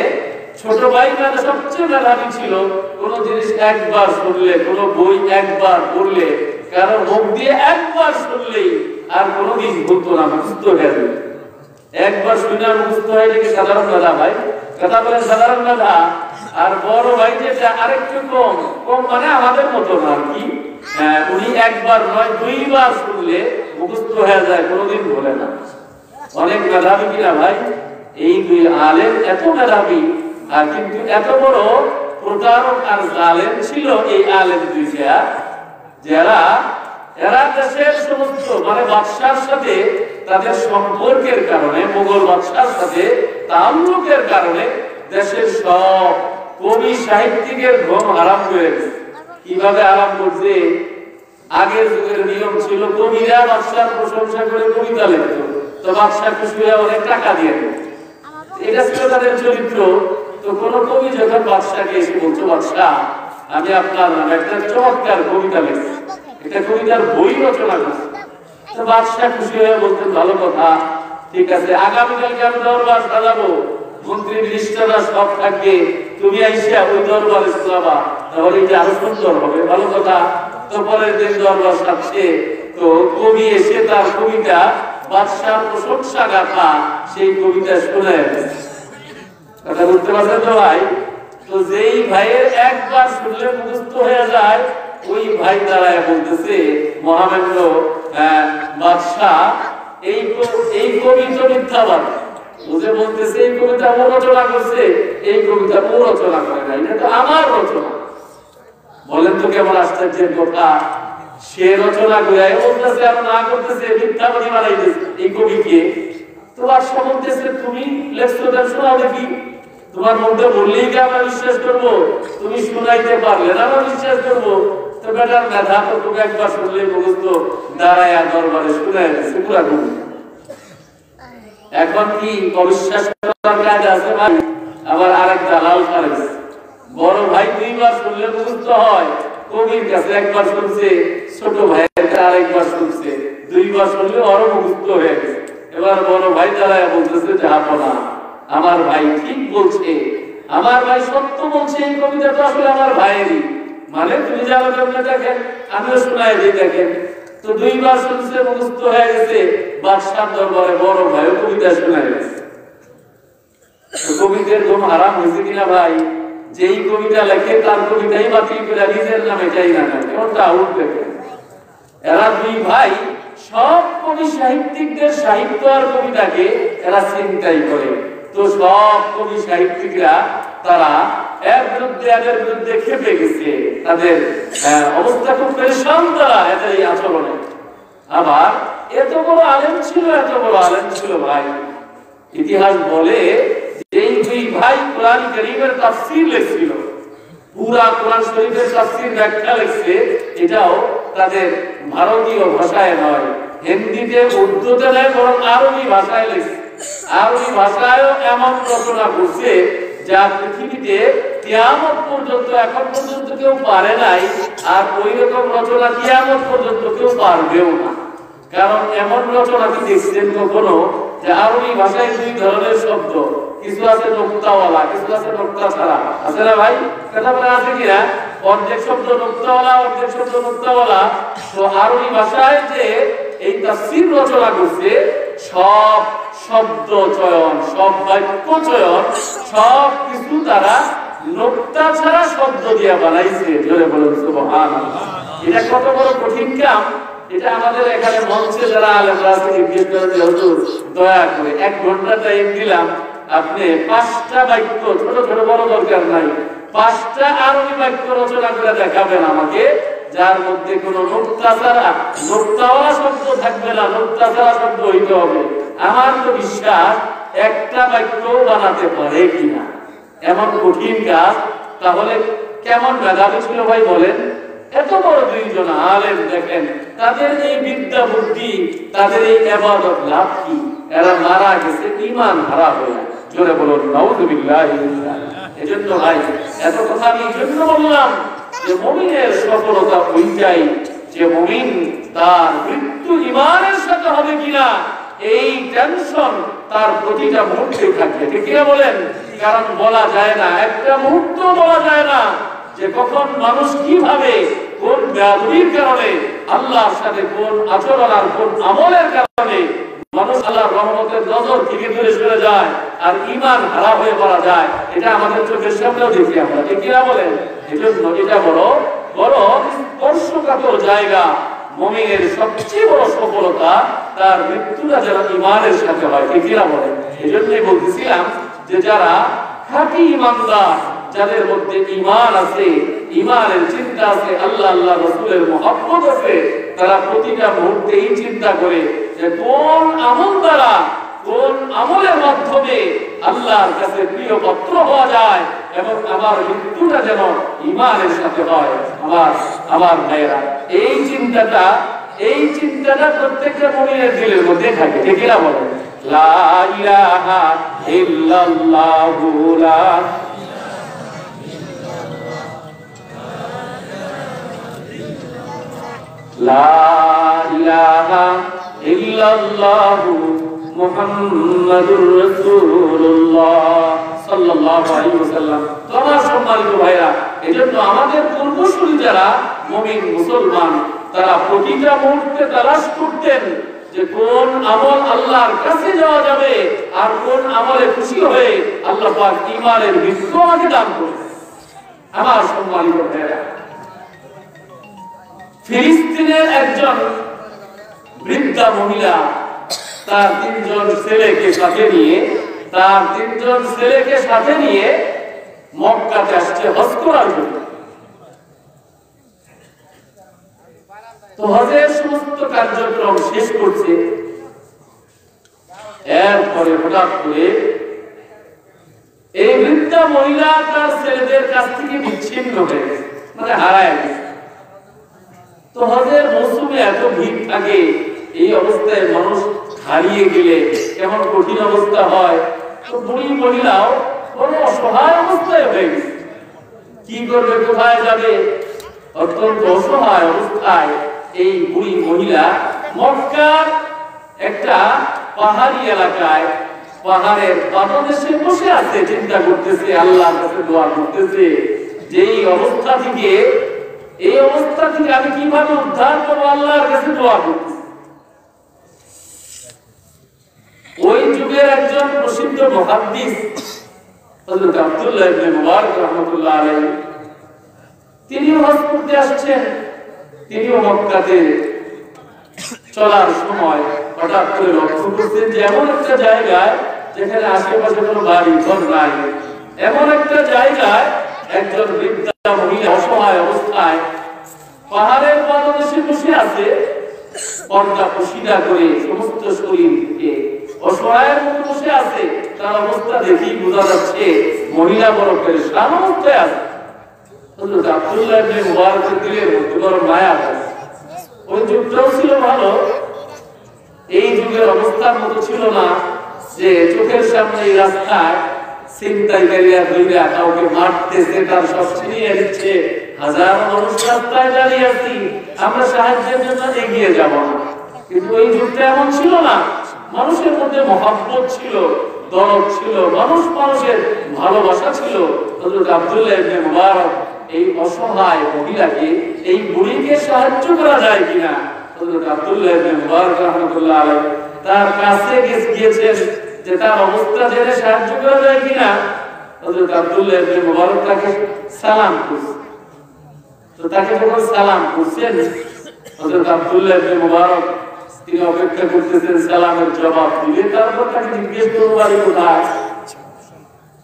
ছোট ভাই মানে সবচেয়ে মেধাবী ছিল। কোন জিনিস একবার শুনলে, কোন বই একবার পড়লে, কারণ মুখ দিয়ে একবার শুনলেই আর কোনদিন ভুলতো না, মুখস্থ হয়ে যাবে। একবার শুনে মুখস্থ হয়ে গেলে সাধারণ মেধা ভাই। কথা বলেন, সাধারণ মেধা। আর বড় ভাই যেটা আরেকটু কম, কম মানে আমাদের মতো না আর কি। উনি একবার নয় 2 বার শুনলে মুখস্থ হয়ে যায়, কোনদিন ভোলে না। অনেক মেধাবী কিনা ভাই? এই 2 আলেম এত মেধাবী, আর কিন্তু এত বড় প্রতারক আর জালেম ছিল এই আলেম 2টা, যারা এরা দেশের সমস্ত মানে বাদশার সাথে তাদের সম্পর্কের কারণে, মোগল বাদশার সাথে তাল্লুকের কারণে দেশের সব কবি সাহিত্যিকের ঘুম হারাম করে গেছে। কিভাবে হারাম করছে? আগের যুগের নিয়ম ছিল, কবিরা বাদশার প্রশংসা করে কবিতা লিখত, তো বাদশা খুশি হয়ে অনেক টাকা দিয়ে দিত। এটা ছিল তাদের চরিত্র। তো তো কোন কবি যখন বাদশাহকে এসে বলছো, বাদশাহ আমি আপনার নামে একটা চমৎকার কবিতা লিখছি, একটা কবিতার বই রচনা করছি। তো বাদশাহ খুশি হয়ে বলতেন, ভালো কথা, ঠিক আছে, আগামীকালকে আমি দরবার সাজাবো, মন্ত্রী মিনিস্টাররা সব থাকবে, তুমি আইসা ওই দরবারে শোনাবা, তাহলে এটা আরো সুন্দর হবে, ভালো কথা। তো পরের দিন দরবার সাজছে, তো কবি এসে তার কবিতা বাদশার প্রশংসা গাথা সেই কবিতা শুনে। কথা বুঝতে পারছেন তো ভাই? তো যেই ভাইয়ের একবার শুনলে মুখস্থ হয়ে যায়, ওই ভাই দাঁড়ায় বলতেছে, মহামান্য বাদশাহ এই কবি তো মিথ্যাবাদ, বুঝে বলতেছে এই কবিতা ও রচনা করছে, এই কবিতা ও রচনা করে না, এটা তো আমার রচনা। বলেন তো কেমন আশ্চর্যের কথা, সে রচনা করে বলতেছে আর না করতেছে মিথ্যাবাদী বানাইতেছে এই কবিকে। তো বাদশাহ বলতেছে, তুমি লেখছো শোনাও দেখি, তোমার মধ্যে বললেই কি আমরা বিশ্বাস করবো? তুমি শুনাইতে পারলে না আমরা বিশ্বাস করবো? তো বেটার মেধা তো তুমি একবার শুনলে মুখস্থ, দাঁড়ায় দরবারে শুনাই দিচ্ছে পুরা কবি। এখন কি অবিশ্বাস করার কাজ আছে ভাই? আবার আরেক দালাল করেছে, বড় ভাই দুইবার শুনলে মুখস্থ হয়, কবির কাছে একবার শুনছে, ছোট ভাইয়ের কাছে আরেকবার শুনছে, দুইবার শুনলে আরো মুখস্থ হয়ে গেছে। এবার বড় ভাই দাঁড়ায় বলতেছে, যাবো না, আমার ভাই ঠিক বলছে, আমার ভাই সত্য বলছে, এই কবিতাটা আসলে আমার ভাইয়েরই, মানে তুমি যারা কেমনে দেখেন আমিও শোনাই দিই দেখেন। তো দুইবার শুনছে, মুখস্থ হয়ে গেছে, বাদশার দরবারে বড় ভাইও কবিতা শোনায় গেছে। কবিদের ঘুম হারাম হয়েছে কিনা ভাই? যেই কবিতা লেখে তার কবিতাই বাতিল করে নিজের নামে চাই না, কেমনটা আউট দেখে। এরা দুই ভাই সব কবি সাহিত্যিকদের সাহিত্য আর কবিতাকে এরা চিন্তাই করে। তো সব কবি সাহিত্যিকরা তারা এর বিরুদ্ধে খেপে গেছে, তাদের অবস্থা খুব পেরেশান তারা এদের এই আচরণে। আবার এত বড় আলেম ছিল ভাই, ইতিহাস বলে যে এই দুই ভাই কোরআন কারীমের তাফসীর লিখছিল, পুরা কোরআন শরীফের তাফসীর ব্যাখ্যা লিখছে, এটাও তাদের ভারতীয় ভাষায় নয়, হিন্দিতে উর্দুতে নয়, বরং আরবি ভাষায় লিখছে। আরবি ভাষায়ও এমন রচনা করছে যা পৃথিবীতে কিয়ামত পর্যন্ত এখন পর্যন্ত কেউ পারে নাই, আর ওই রকম রচনা কিয়ামত পর্যন্ত কেউ পারবেও না। কারণ এমন রচনা কি দেখছেন কখনো যে আরবি ভাষায় দুই ধরনের শব্দ, কিছু আছে নোক্তাওয়ালা, কিছু আছে নোক্তা ছাড়া, আছে না ভাই? কথা বলা আছে কিনা? অর্ধেক শব্দ নোক্তাওয়ালা, অর্ধেক শব্দ নোক্তাওয়ালা। তো আরবি ভাষায় যে এই তাফসীর রচনা করছে, সব শব্দ চয়ন, সব বাক্য চয়ন, সব কিছু তারা নোক্তা ছাড়া শব্দ দিয়ে বানাইছে। জোরে বলুন সুবহানাল্লাহ। এটা কত বড় কঠিন কাম! এটা আমাদের এখানে মঞ্চে যারা আলেমরা আছে, জিজ্ঞেস করেন যে হুজুর দয়া করে 1 ঘন্টা টাইম দিলাম, আপনি 5টা বাক্য, ছোট ছোট বড় দরকার নাই, 5টা আরবি বাক্য রচনা করে দেখাবেন আমাকে, যার মধ্যে কোনো নোক্তা ছাড়া, নোক্তাওয়ালা শব্দ থাকবে না, নোক্তা ছাড়া শব্দ হইতে হবে। আমার তো বিশ্বাস একটা বাক্য বানাতে পারে কিনা, এমন কঠিন কাজ। তাহলে কেমন মেধাবী ছিল ভাই বলেন? এত বড় দুইজন আলেম, দেখেন তাদের এই বিদ্যা বুদ্ধি, তাদের এই ইবাদত লাভ কি? এরা মারা গেছে ঈমান হারা হয়ে। জোরে বলুন নাউযুবিল্লাহ। এজন্য ভাই এত কথা আমি এজন্য বললাম যে মুমিনের সফলতা ওইটাই যে মুমিন তার মৃত্যু ঈমানের সাথে হবে কিনা এই টেনশন তার প্রতিটা মুহূর্তে থাকে, ঠিক কিনা বলেন? কারণ বলা যায় না, একটা মুহূর্ত বলা যায় না যে কখন মানুষ কিভাবে কোন বেয়াদবির কারণে আল্লাহর সাথে কোন আচরণ আর কোন আমলের কারণে মানুষ আল্লাহর রহমতের নজর থেকে দূরে সরে যায় আর ঈমান হারা হয়ে পড়া যায়। এটা আমাদের চোখের সামনেও দেখি আমরা, ঠিক কিনা বলেন? এজন্য এটা বড় বড় স্পর্শকাতর জায়গা। মুমিনের সবচেয়ে বড় সফলতা তার মৃত্যুটা যেন ঈমানের সাথে হয়, ঠিক কিনা বলেন? এজন্যই বলতেছিলাম যে যারা খাঁটি ঈমানদার, যাদের মধ্যে ঈমান আছে, ঈমানের চিন্তা আছে, আল্লাহ আল্লাহ রাসূলের মহব্বত আছে, তারা প্রতিটা মুহূর্তেই চিন্তা করে যে কোন আমল দ্বারা, কোন আমলের মাধ্যমে আল্লাহর কাছে প্রিয় পাত্র হওয়া যায় এবং আমার মৃত্যুটা যেন ঈমানের সাথে হয়। আমার ভাইয়েরা, এই চিন্তাটা প্রত্যেকটা মুমিনের দিলের মধ্যে থাকে, ঠিক কিনা বলেন? লা ইলাহা ইল্লাল্লাহু লা লা ইলাহা ইল্লাল্লাহু মুহাম্মাদুর রাসূলুল্লাহ সাল্লাল্লাহু আলাইহি ওয়াসাল্লাম। তোমার সম্মানিত ভাইরা, এজন্য আমাদের পূর্বসূরি যারা মুমিন মুসলমান, তারা প্রতিটা মুহূর্তে তালাশ করতেন যে কোন আমল আল্লাহর কাছে যাওয়া যাবে আর কোন আমলে খুশি হয়ে আল্লাহ পাক ঈমানের মৃত্যু আমাকে দান করবে। আমার সম্মানিত ভাইরা, ফিলিস্তিনের একজন বৃদ্ধা মহিলা তার তিনজন ছেলেকে সাথে নিয়ে মক্কাতে আসছে হজ করার জন্য। তো হজের সমস্ত কার্যক্রম শেষ করছে। এরপরে হঠাৎ করে এই বৃদ্ধা মহিলা তার ছেলেদের কাছ থেকে বিচ্ছিন্ন হয়ে গেছে, মানে হারায় গেছে। তো হজের মৌসুমে এত ভিড় থাকে, এই অবস্থায় মানুষ হারিয়ে গেলে কেমন কঠিন অবস্থা হয়। তো বুড়ি মহিলাও বড় অসহায় অবস্থায় হয়ে গেছে, কি করবে, কোথায় যাবে, অত্যন্ত অসহায় অবস্থায় এই বুড়ি মহিলা মক্কার একটা পাহাড়ি এলাকায় পাহাড়ের পাদদেশে বসে আছে, চিন্তা করতেছে, আল্লাহর কাছে দোয়া করতেছে যে এই অবস্থা থেকে আমি কিভাবে উদ্ধার করবো, আল্লাহর কাছে দোয়া করতেছে। ওই যুগের একজন প্রসিদ্ধ মুহাদ্দিস হযরত আব্দুল্লাহ ইবনে মুবারক রাহমাতুল্লাহ আলাইহি, তিনিও হজ করতে আসছেন। তিনিও মক্কাতে চলার সময় হঠাৎ করে লক্ষ্য করছেন যে এমন একটা জায়গায় যেখানে আশেপাশে কোনো বাড়ি ঘর নাই, এমন একটা জায়গায় একজন বৃদ্ধা মহিলা অসহায় অবস্থায় পাহাড়ের পাদদেশে বসে আছে, পর্দা পশিদা করে সমস্ত শরীরকে অসহায়ের মতো বসে আছে। তার অবস্থা দেখেই বোঝা যাচ্ছে মহিলা বড় পেরেশান অবস্থায় আছে। হযরত আব্দুল্লাহ ইবনে মুবারকের দিলের মধ্যে বড় মায়া আছে। ওই যুগটাও ছিল ভালো, এই যুগের অবস্থার মতো ছিল না যে চোখের সামনে এই রাস্তায় ছিনতাইকারীরা ধইরা কাউকে মারতেছে, তার সব ছিনিয়ে নিচ্ছে, হাজার মানুষ রাস্তায় দাঁড়িয়ে আছি, আমরা সাহায্যের জন্য এগিয়ে যাব না। কিন্তু ওই যুগটা এমন ছিল না, মানুষের মধ্যে মহব্বত ছিল, দরদ ছিল, মানুষের ভালোবাসা ছিল। হযরত আব্দুল্লাহ ইবনে মুবারক এই অসহায় মহিলাকে, এই বুড়িকে সাহায্য করা যায় কিনা, হযরত আব্দুল্লাহ ইবনে মুবারক রাহমাতুল্লাহ আলাইহি তার কাছে গিয়েছেন যে তার অবস্থা জেনে সাহায্য করা যায় কিনা। হযরত আব্দুল্লাহ ইবনে মুবারক তাকে সালাম করলেন। তো তাকে যখন সালাম করছেন, হযরত আব্দুল্লাহ ইবনে মুবারক তিনি অপেক্ষা করতেছেন সালামের জবাব দিলে, তারপর তাকে জিজ্ঞেস করবো বাড়ি কোথায়।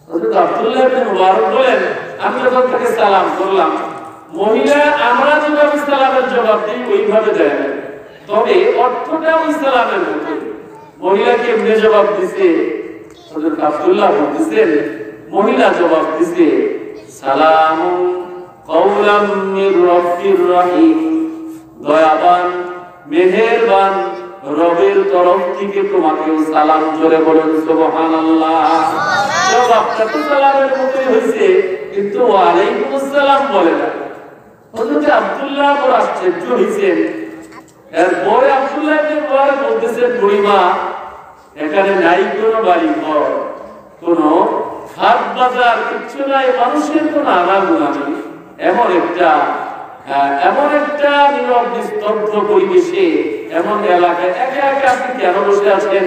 হযরত আব্দুল্লাহ ইবনে মুবারক বলেন, আমি যখন তাকে সালাম করলাম, মহিলা আমরা যেভাবে সালামের জবাব দিই ওইভাবে দেয় না, তবে অর্থটা ওই সালামের মতো। মহিলা কেমনে জবাব দিছে, হযরত আব্দুল্লাহ বলতেছেন, মহিলা জবাব দিছে, সালামুন কাওলাম মির রাব্বির রহিম, দয়াবান মেহেরবান রবের তরফ থেকে তোমাকেও সালাম। জোরে বলুন সুবহানাল্লাহ। জবাবটা তো সালামের মতোই হয়েছে, কিন্তু ওয়ালাইকুম আসসালাম বলে না। হযরত আব্দুল্লাহ বড় আশ্চর্য হয়েছেন। এরপরে আব্দুল্লাহ ইবনে মুবারক বলতেছেন, বুড়িমা, এখানে নাই কোনো বাড়ি ঘর, কোনো হাট বাজার কিছু নাই, মানুষের কোনো আনাগোনা নেই। এমন একটা নীরব নিস্তব্ধ পরিবেশে, এমন এলাকায় একা একা আপনি কেন বসে আছেন?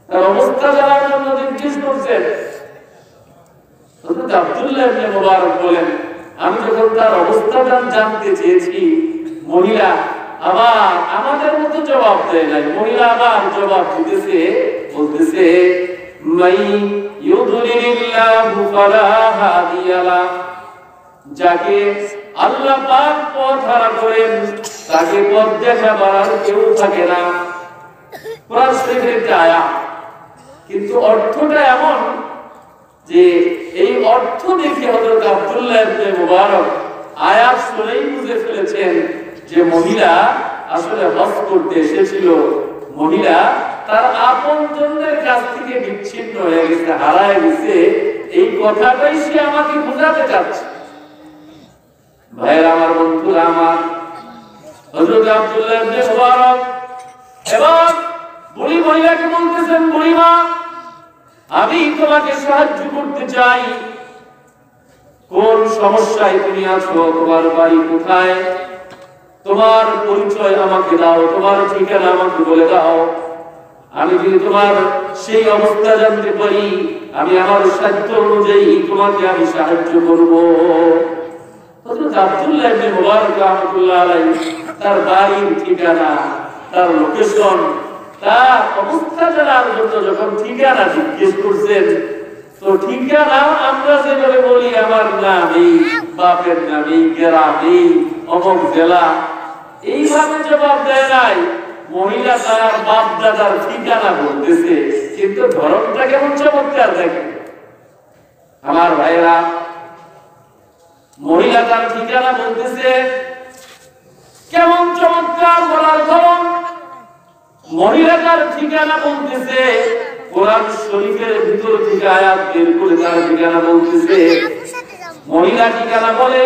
তার অবস্থা জানার জন্য জিজ্ঞেস করছেন। হযরত আব্দুল্লাহ ইবনে মুবারক বলেন, আমি যখন তার অবস্থা জানতে চেয়েছি, মহিলা আবার আমাদের মতো জবাব দেয় নাই। মহিলা আবার জবাব দিতেছে, বলতেছে, মাই ইউদলিলিল্লাহু ফালা হাদিয়া লা, যাকে আল্লাহ পাক পথ হারা করেন তাকে পথ দেখাবার আর কেউ থাকে না। কোরআন শরীফের একটা আয়াত, কিন্তু অর্থটা এমন যে এই অর্থ দেখে হযরত আব্দুল্লাহ ইবনে মুবারক আয়াত শুনেই বুঝে ফেলেছেন যে মহিলা আসলে হজ করতে এসেছিল। মহিলা তার আপনজনদের কাছ থেকে বিচ্ছিন্ন হয়ে গেছে, হারায় গেছে, এই কথাটাই সে আমাকে বোঝাতে চাচ্ছে। ভাইয়েরা আমার, বন্ধুরা আমার, হযরত আব্দুল্লাহ ইবনে মুবারক এবং বুড়ি মহিলাকে বলতেছেন, বুড়িমা আমি তোমাকে সাহায্য করতে চাই, কোন সমস্যায় তুমি আছো, তোমার বাড়ি কোথায়, তোমার পরিচয় আমাকে দাও, তোমার ঠিকানা আমাকে বলে দাও, আমি যদি তোমার সেই অবস্থা জানতে পারি আমি আমার সাধ্য অনুযায়ী তোমাকে আমি সাহায্য করব। হযরত আব্দুল্লাহ ইবনে মুবারক রাহমাতুল্লাহ আলাইহি তার বাড়ির ঠিকানা, তার লোকেশন, তার অবস্থা জানার জন্য যখন ঠিকানা জিজ্ঞেস করছেন, তো ঠিকানা আমরা যেভাবে বলি আমার নাম এই, বাপের নাম এই, গ্রাম এই, অমুক জেলা, এইভাবে জবাব দেয় নাই। মহিলা তার বাপ দাদার ঠিকানা বলতেছে, কিন্তু ধরনটা কেমন চমৎকার দেখে আমার ভাইরা। মহিলা তার ঠিকানা বলতেছে, কেমন চমৎকার বলার ধরন। মহিলা তার ঠিকানা বলতেছে, কোরআন শরীফের ভিতর থেকে আয়াত বের করে তার ঠিকানা বলতেছে। মহিলা ঠিকানা বলে,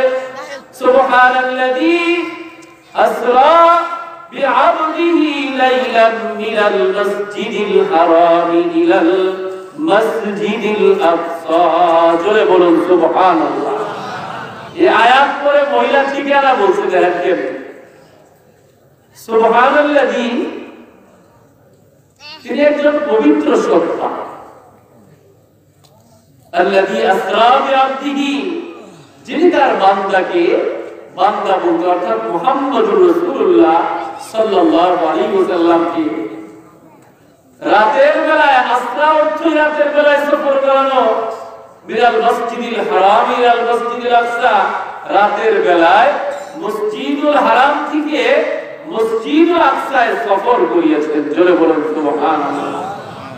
সুবহানাল্লাযী আসরা বিআবদিহি লাইলান মিনাল মাসজিদিল হারাম ইলাল মাসজিদিল আকসা। জোরে বলুন সুবহানাল্লাহ। এই আয়াত পরে মহিলা ঠিকানা বলছে, দেখেন সুবহানাল্লাযী, তিনি একজন পবিত্র সত্তা। আল্লাযী আসরা বিআবদিহি, যিনি তার বান্দাকে, বান্দা বলতে অর্থাৎ মুহাম্মদুর রাসূলুল্লাহ সাল্লাল্লাহু আলাইহি ওয়াসাল্লামকে রাতের বেলায়, আসরা অর্থ রাতের বেলায় সফর করানো, মিনাল মসজিদিল হারাম ইলাল মসজিদিল আকসা, রাতের বেলায় মসজিদুল হারাম থেকে মসজিদুল আকসায় সফর করিয়েছেন। জোরে বলুন সুবহানাল্লাহ।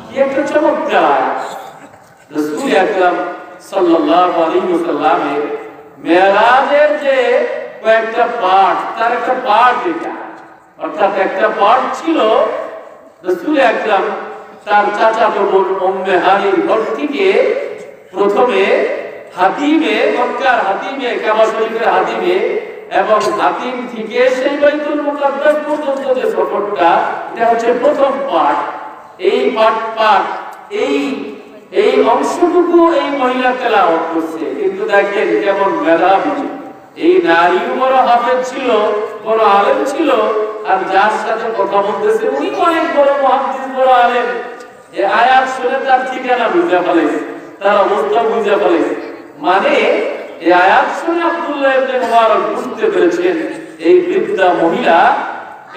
কি একটা চমৎকার আয়াত। রাসূল আকরাম সাল্লাল্লাহু আলাইহি ওয়াসাল্লামের মেরাজের যে কয়েকটা পার্ট, তার একটা পার্ট এটা, অর্থাৎ একটা পার্ট ছিল রাসূল আকরাম তার চাচাতো বোন উম্মে হানির ঘর থেকে প্রথমে হাতিমে, মক্কার হাতিমে, কাবা শরীফের হাতিমে, এবং হাতিম থেকে সেই বাইতুল মুকাদ্দাস পর্যন্ত যে সফরটা, এটা হচ্ছে প্রথম পার্ট। এই পার্ট এই অংশটুকু এই মহিলা তেলাওয়াত করছে। কিন্তু দেখেন কেমন মেধাবী, এই নারীও বড় হাফেজ ছিল, বড় আলেম ছিল, আর যার সাথে কথা বলতেছে উনি অনেক বড় মুহাদ্দিস, বড় আলেম। এই আয়াত শুনে তার ঠিকানা বুঝে ফেলেছে, তার অবস্থা বুঝে ফেলেছে। মানে এই আয়াত শুনে আব্দুল্লাহ ইবনে মুবারক বুঝতে পেরেছেন এই বৃদ্ধা মহিলা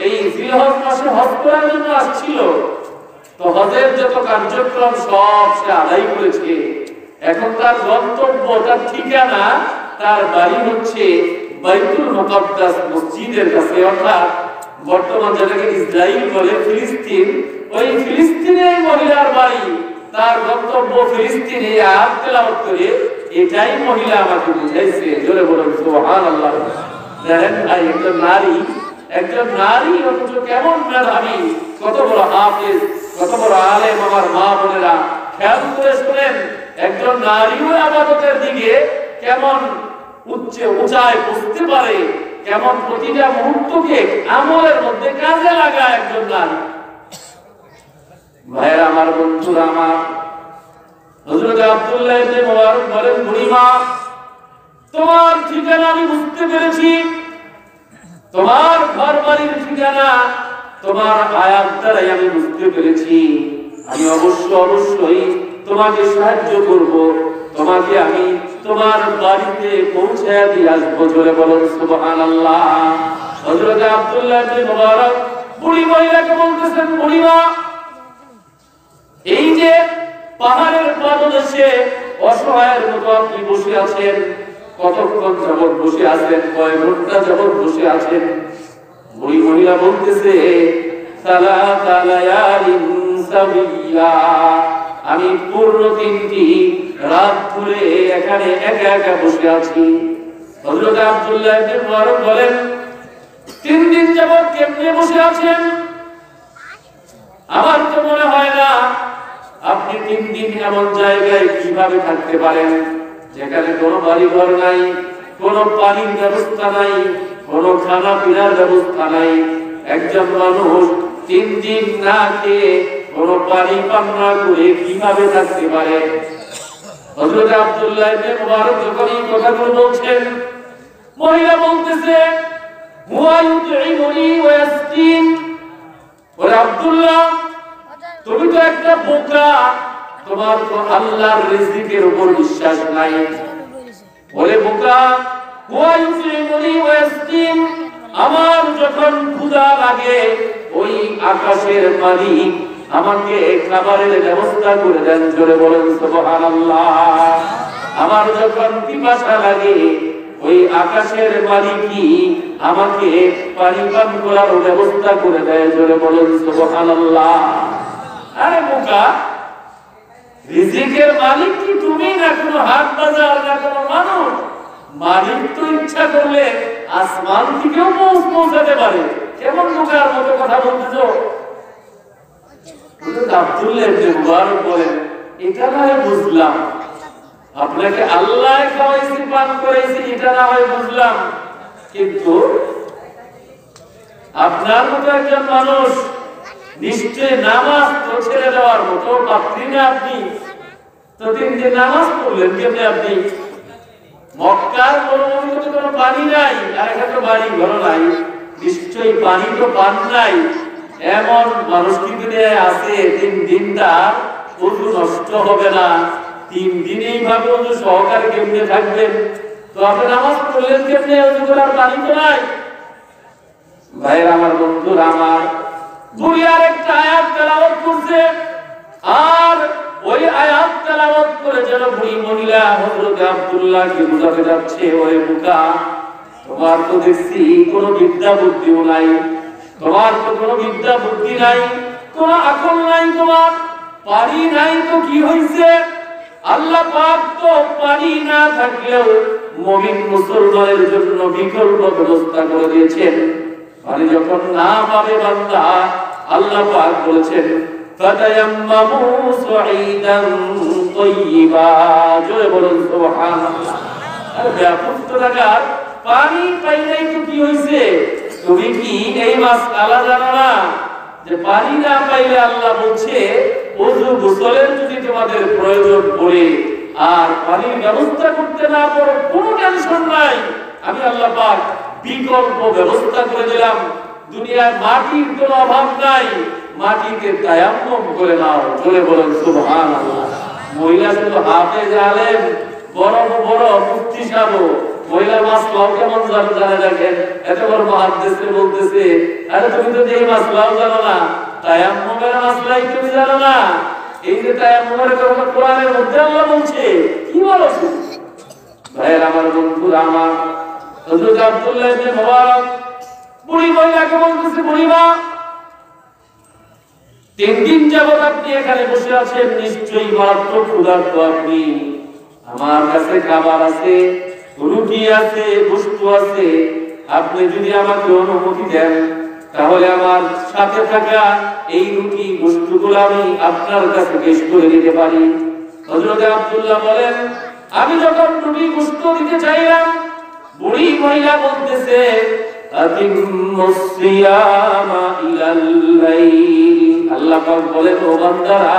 এই জিলহজ মাসে হজ করার জন্য আসছিল। তো হজের যত কার্যক্রম সব সে আদায় করেছে। এখন তার গন্তব্য, তার ঠিকানা, তার বাড়ি হচ্ছে বাইতুল মুকাদ্দাস মসজিদের কাছে, অর্থাৎ বর্তমান যেটাকে ইসরাইল বলে, ফিলিস্তিন, ওই ফিলিস্তিনে মহিলার বাড়ি, তার গন্তব্য ফিলিস্তিনে। আয়াত তেলাওয়াত করে এটাই মহিলা আমাকে বুঝাইছে। জোরে বলুন সুবহানাল্লাহ। দেখেন ভাই, একজন নারী অথচ কেমন মেধাবী, কত বড় হাফেজ, কত বড় আলেম। আমার মা বোনেরা খেয়াল করে শুনেন, একজন নারীও ইবাদতের দিকে কেমন উচ্চায় বুঝতে পারে, কেমন প্রতিটা মুহূর্তকে আমলের মধ্যে কাজে লাগায় একজন নারী। ভাইয়েরা আমার, বন্ধুরা আমার, হযরত আব্দুল্লাহ ইবনে মুবারক বলেন, বুড়িমা তোমার ঠিকানা আমি বুঝতে পেরেছি, তোমার ঘর বাড়ির ঠিকানা তোমার আয়াত দ্বারাই আমি বুঝতে পেরেছি। আমি অবশ্যই তোমাকে সাহায্য করব, তোমাকে আমি তোমার বাড়িতে পৌঁছায় দিয়ে আসবো। জোরে বলুন সুবহানাল্লাহ। হযরত আব্দুল্লাহ ইবনে মুবারক বুড়ি মহিলাকে বলতেছেন, বুড়িমা এই যে পাহাড়ের পাদদেশে অসহায়ের মতো আপনি বসে আছেন, কতক্ষণ যাবত বসে আছেন, কয় ঘন্টা যাবত বসে আছেন? বুড়ি মহিলা বলতেছে, সালাতা লায়ালিন সাবিয়া, আমি পূর্ণ 3টি রাত ধরে এখানে একা একা বসে আছি। হযরত আব্দুল্লাহ ইবনে মুবারক বলেন, 3 দিন যাবত কেমনে বসে আছেন? আমার তো মনে হয় না আপনি 3 দিন এমন জায়গায় কিভাবে থাকতে পারেন যেখানে কোনো বাড়ি ঘর নাই, কোনো পানির ব্যবস্থা নাই, কোনো খানা পিনার ব্যবস্থা নাই। একজন মানুষ 3 দিন না খেয়ে কোনো পানি পান না করে কিভাবে থাকতে পারে? হযরত আব্দুল্লাহ ইবনে মুবারক যখন এই কথাগুলো বলছেন, মহিলা বলতেছে, হুয়া ইউতঈমুনি ওয়া ইয়াসকিন। ওরে আব্দুল্লাহ, তুমি তো একটা বোকা, তোমার তো আল্লাহর রিজিকের উপর বিশ্বাস নাই। ওরে বোকা, হুয়া ইউতঈমুনি ওয়া ইয়াসকিন, আমার যখন ক্ষুধা লাগে ওই আকাশের মালিক আমাকে খাবারের ব্যবস্থা করে দেন। জোরে বলেন সুবহানাল্লাহ। আমার যখন পিপাসা লাগে ওই আকাশের মালিকই আমাকে পানি পান করার ব্যবস্থা করে দেয়। জোরে বলেন সুবহানাল্লাহ। আরে বোকা, রিজিকের মালিক কি তুমি না কোনো হাট বাজার না কোনো মানুষ? মালিক তো ইচ্ছা করলে আসমান থেকেও পৌঁছাতে পারে। কেমন বোকার মতো কথা বলতেছো? আব্দুল্লাহ ইবনে মুবারক বলেন, এটা না হয় বুঝলাম, আপনাকে আল্লাহ খাওয়াইছে পান করাইছে, এটা না হয় বুঝলাম, কিন্তু আপনার মতো একজন মানুষ নিশ্চয় নামাজ তো ছেড়ে দেওয়ার মতো পাত্রী না আপনি। তো 3 দিন নামাজ পড়লেন কেমনে আপনি? মক্কার মরুভূমিতে কোনো পানি নাই, আর এখানে তো বাড়ি ঘর নাই, নিশ্চয়ই পানি তো পান নাই। এমন মানুষ কি দুনিয়ায় আছে 3 দিন তার ওযু নষ্ট হবে না? 3 দিন এইভাবে ওযু সহকারে কেমনে থাকবেন? তো আপনি নামাজ পড়লেন কেমনে? ওযু করার পানি তো নাই। ভাইরা আমার, বন্ধুরা আমার, বুড়ি আরেকটা আয়াত তেলাওয়াত করছে, আর ওই আয়াত তেলাওয়াত করে যেন বুড়ি মহিলা হযরত আব্দুল্লাহকে বুঝাতে যাচ্ছে, ওরে বোকা, তোমার তো দেখছি কোনো বিদ্যা বুদ্ধিও নাই, তোমার তো কোনো বিদ্যা বুদ্ধি নাই, কোনো আকল নাই, তোমার পানি নাই, তো কি হইছে? আল্লাহ পাক তো পানি না থাকলেও মুমিন মুসলমানের জন্য বিকল্প ব্যবস্থা করে দিয়েছেন। পানি যখন না পাবে বান্দা, আল্লাহ পাক বলেছেন, ফাতায়াম্মামু সুঈদান তাইয়্যিবা। জোরে বলুন সুবহানাল্লাহ। আরে ব্যাপক তো লাগার পানি পাইলেই তো কি হইছে? তুমি কি এই মাসআলা জানো না যে পানি না পাইলে আল্লাহ বলছে ওযু গোসলের যদি তোমাদের প্রয়োজন পড়ে আর পানির ব্যবস্থা করতে না পারো, কোনো টেনশন নাই, আমি আল্লাহ পাক বিকল্প ব্যবস্থা করে দিলাম। দুনিয়ায় মাটির কোনো অভাব নাই, মাটিকে তায়াম্মুম করে নাও। জোরে বলেন সুবহানাল্লাহ। মহিলা শুধু হাফেজ আলেম, বড় বড় মুফতি সাহেব, মহিলা মাসলাও কেমন জানে দেখেন, এত বড় মুহাদ্দিসে বলতেছে, আরে তুমি তো এই মাসলাও জানো না, তায়াম্মুমের মাসলাই তুমি জানো না? এই যে তায়াম্মুমের কথা কোরআনের মধ্যে আল্লাহ বলছে, কি বলো? ভাইয়ের আমার, বন্ধুরা আমার, হযরত আব্দুল্লাহ ইবনে মুবারক বুড়ি মহিলাকে বলতেছে, বুড়িমা, 3 দিন যাবত আপনি এখানে বসে আছেন, নিশ্চয়ই মারাত্মক ক্ষুধার্ত আপনি। আমার কাছে খাবার আছে, রুটি আছে, গোশত আছে, আপনি যদি আমাকে অনুমতি দেন তাহলে আমার সাথে থাকা এই রুটি গোশতগুলো আমি আপনার কাছে পেশ করে দিতে পারি। হযরত আব্দুল্লাহ বলেন, আমি যখন রুটি গোশত দিতে চাইলাম, বুড়ি মহিলা বলতেছে, আতিম্মুস সিয়ামা ইলাল লাইল। আল্লাহ পাক বলেন, ও বান্দারা,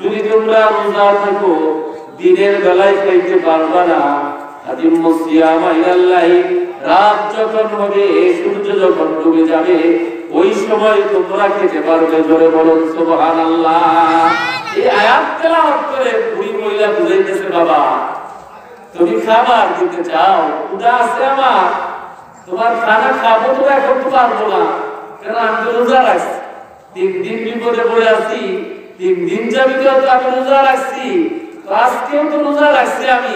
যদি তোমরা রোজা থাকো, দিনের বেলায় খাইতে পারবা না। আতিম্মুস সিয়ামা ইলাল লাইল, রাত যখন হবে, সূর্য যখন ডুবে যাবে, ওই সময় তোমরা খেতে পারবে। জোরে বলুন সুবহানাল্লাহ। এই আয়াত তেলাওয়াত করে বুড়ি মহিলা বুঝাইতেছে, বাবা, তুমি খাবার দিতে চাও, ক্ষুধা আছে আমার, তোমার খানা খাবো তো এখন তো পারবো না, কারণ আমি তো রোজা রাখছি, 3 দিন বিপদে পড়ে আছি, 3 দিন যাবি তো আমি রোজা রাখছি, তো আজকেও তো রোজা রাখছি। আমি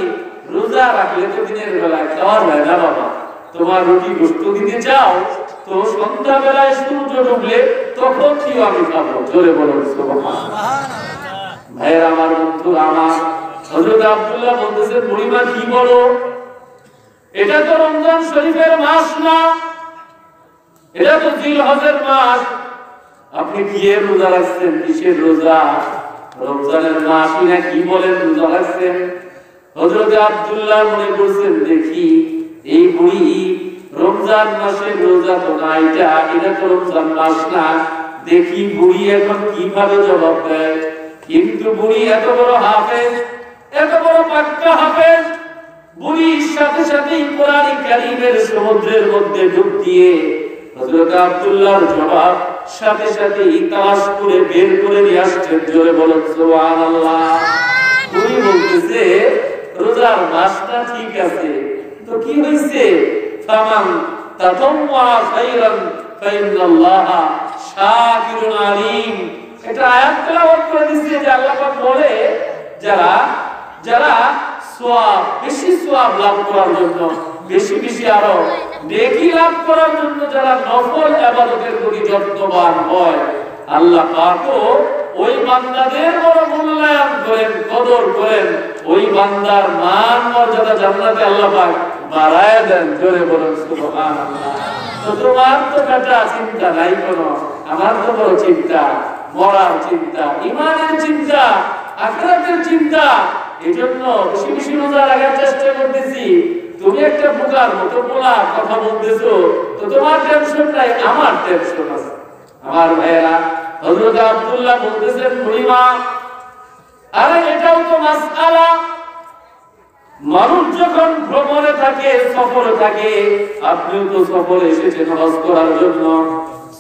রোজা রাখলে তো দিনের বেলায় খাওয়া যায় না বাবা, তোমার রুটি গোশত দিতে চাও, তো সন্ধ্যা বেলায় সূর্য ডুবলে তখন কি আমি খাবো। জোরে বলুন সুবহানাল্লাহ। ভাইয়ের আমার, বন্ধু আমার, হযরত আব্দুল্লাহ বলতেছে, বুড়িমা কি বলো, এটা তো রমজান শরীফের মাস না, এটা তো জিলহজের মাস, আপনি কি এর রোজা রাখছেন? কিসের রোজা? রমজানের মাসই না, কি বলেন রোজা রাখছেন? হযরত আব্দুল্লাহ মনে করছেন, দেখি এই বুড়ি রমজান মাসে রোজা তো না, এটা তো রমজান মাস না। দেখি বুড়ি এখন কিভাবে জবাব দেয়। কিন্তু বুড়ি এত বড় হাফেজ, এত বড় পাক্কা হাফেজ, বুড়ির সাথে সাথে কোরআন কারীমের সমুদ্রের মধ্যে ডুব দিয়ে হযরত আব্দুল্লাহর জবাব সাথে সাথে তালাশ করে বের করে নিয়ে আসছেন। জোরে বলুন সুবহানাল্লাহ। বুড়ি বলতেছে রোজার মাসটা ঠিক আছে, তো কি হইছে? ফামান তাতাওয়া খায়রান ফাইন্নাল্লাহা শাকিরুন আলীম। এটা আয়াত তেলাওয়াত করে দিচ্ছে যে আল্লাহ পাক বলে যারা যারা সওয়াব, বেশি সওয়াব লাভ করার জন্য, বেশি বেশি আরো নেকি লাভ করার জন্য যারা নফল ইবাদতের প্রতি যত্নবান হয়, আল্লাহ পাকও ওই বান্দাদের বড় মূল্যায়ন করেন, কদর করেন। ওই বান্দার মান মর্যাদা জান্নাতে আল্লাহ পাক বাড়ায় দেন। জোরে বলুন সুবহানাল্লাহ। তো তোমার তো বেটা চিন্তা নাই কোনো, আমার তো বড় চিন্তা, মরার চিন্তা, ইমানের চিন্তা, আখিরাতের চিন্তা। এজন্য বেশি বেশি রোজা রাখার চেষ্টা করতেছি। তুমি একটা বোকার মতো বলা কথা বলতেছো, তো তোমার টেনশন নাই, আমার টেনশন আছে। আমার ভাইয়েরা, হযরত আব্দুল্লাহ বলতেছেন বুড়িমা, আরে এটাও তো মাসআলা। মানুষ যখন ভ্রমণে থাকে, সফরে থাকে, আপনিও তো সফরে এসেছেন হজ করার জন্য।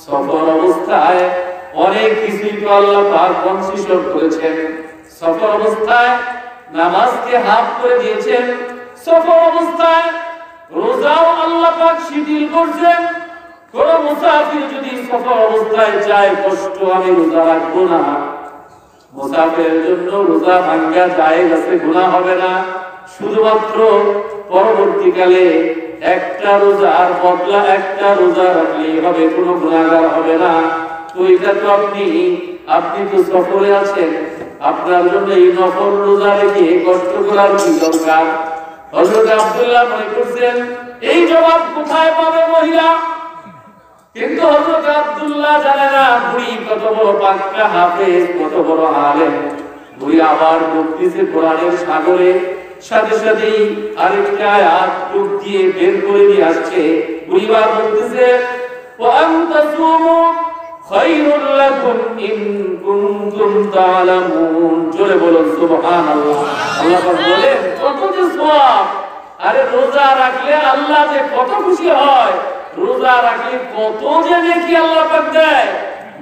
সফর অবস্থায় অনেক কিছুই তো আল্লাহ পাক কনসিডার করেছেন। সফর অবস্থায় নামাজকে হাফ করে দিয়েছেন, সফর অবস্থায় রোজাও আল্লাহ পাক শিথিল করছেন। কোন মুসাফির যদি সফর অবস্থায় চায় কষ্ট আমি রোজা রাখবো না, মুসাফিরের জন্য রোজা ভাঙ্গা জায়েজ আছে, গুনাহ হবে না। শুধুমাত্র পরবর্তীকালে একটা রোজার বদলা একটা রোজা রাখলেই হবে, কোনো গুনাহগার হবে না। তো এটা তো আপনি তো সফরে আছেন, আপনার জন্য এই নফল রোজা রেখে কষ্ট করার কি দরকার? হযরত আব্দুল্লাহ মনে করছেন এই জবাব কোথায় পাবে মহিলা, কিন্তু হযরত আব্দুল্লাহ জানে না বুড়ি কত বড় পাক্কা হাফেজ, কত বড় আলেম। বুড়ি আবার ডুব দিয়েছে কোরআনের সাগরে, সাথে সাথেই আরেকটা আয়াত ডুব দিয়ে বের করে নিয়ে আসছে। বুড়ি বার বলতেছে ওয়া আনতাসুমু খায়রুল লাকুম ইন কুনতুম তা'লামুন। জোরে বলুন সুবহানাল্লাহ। আল্লাহ পাক বলেন কত যে সওয়াব। আরে রোজা রাখলে আল্লাহ যে কত খুশি হয়, রোজা রাখলে কত যে নেকি আল্লাহ পাক দেয়।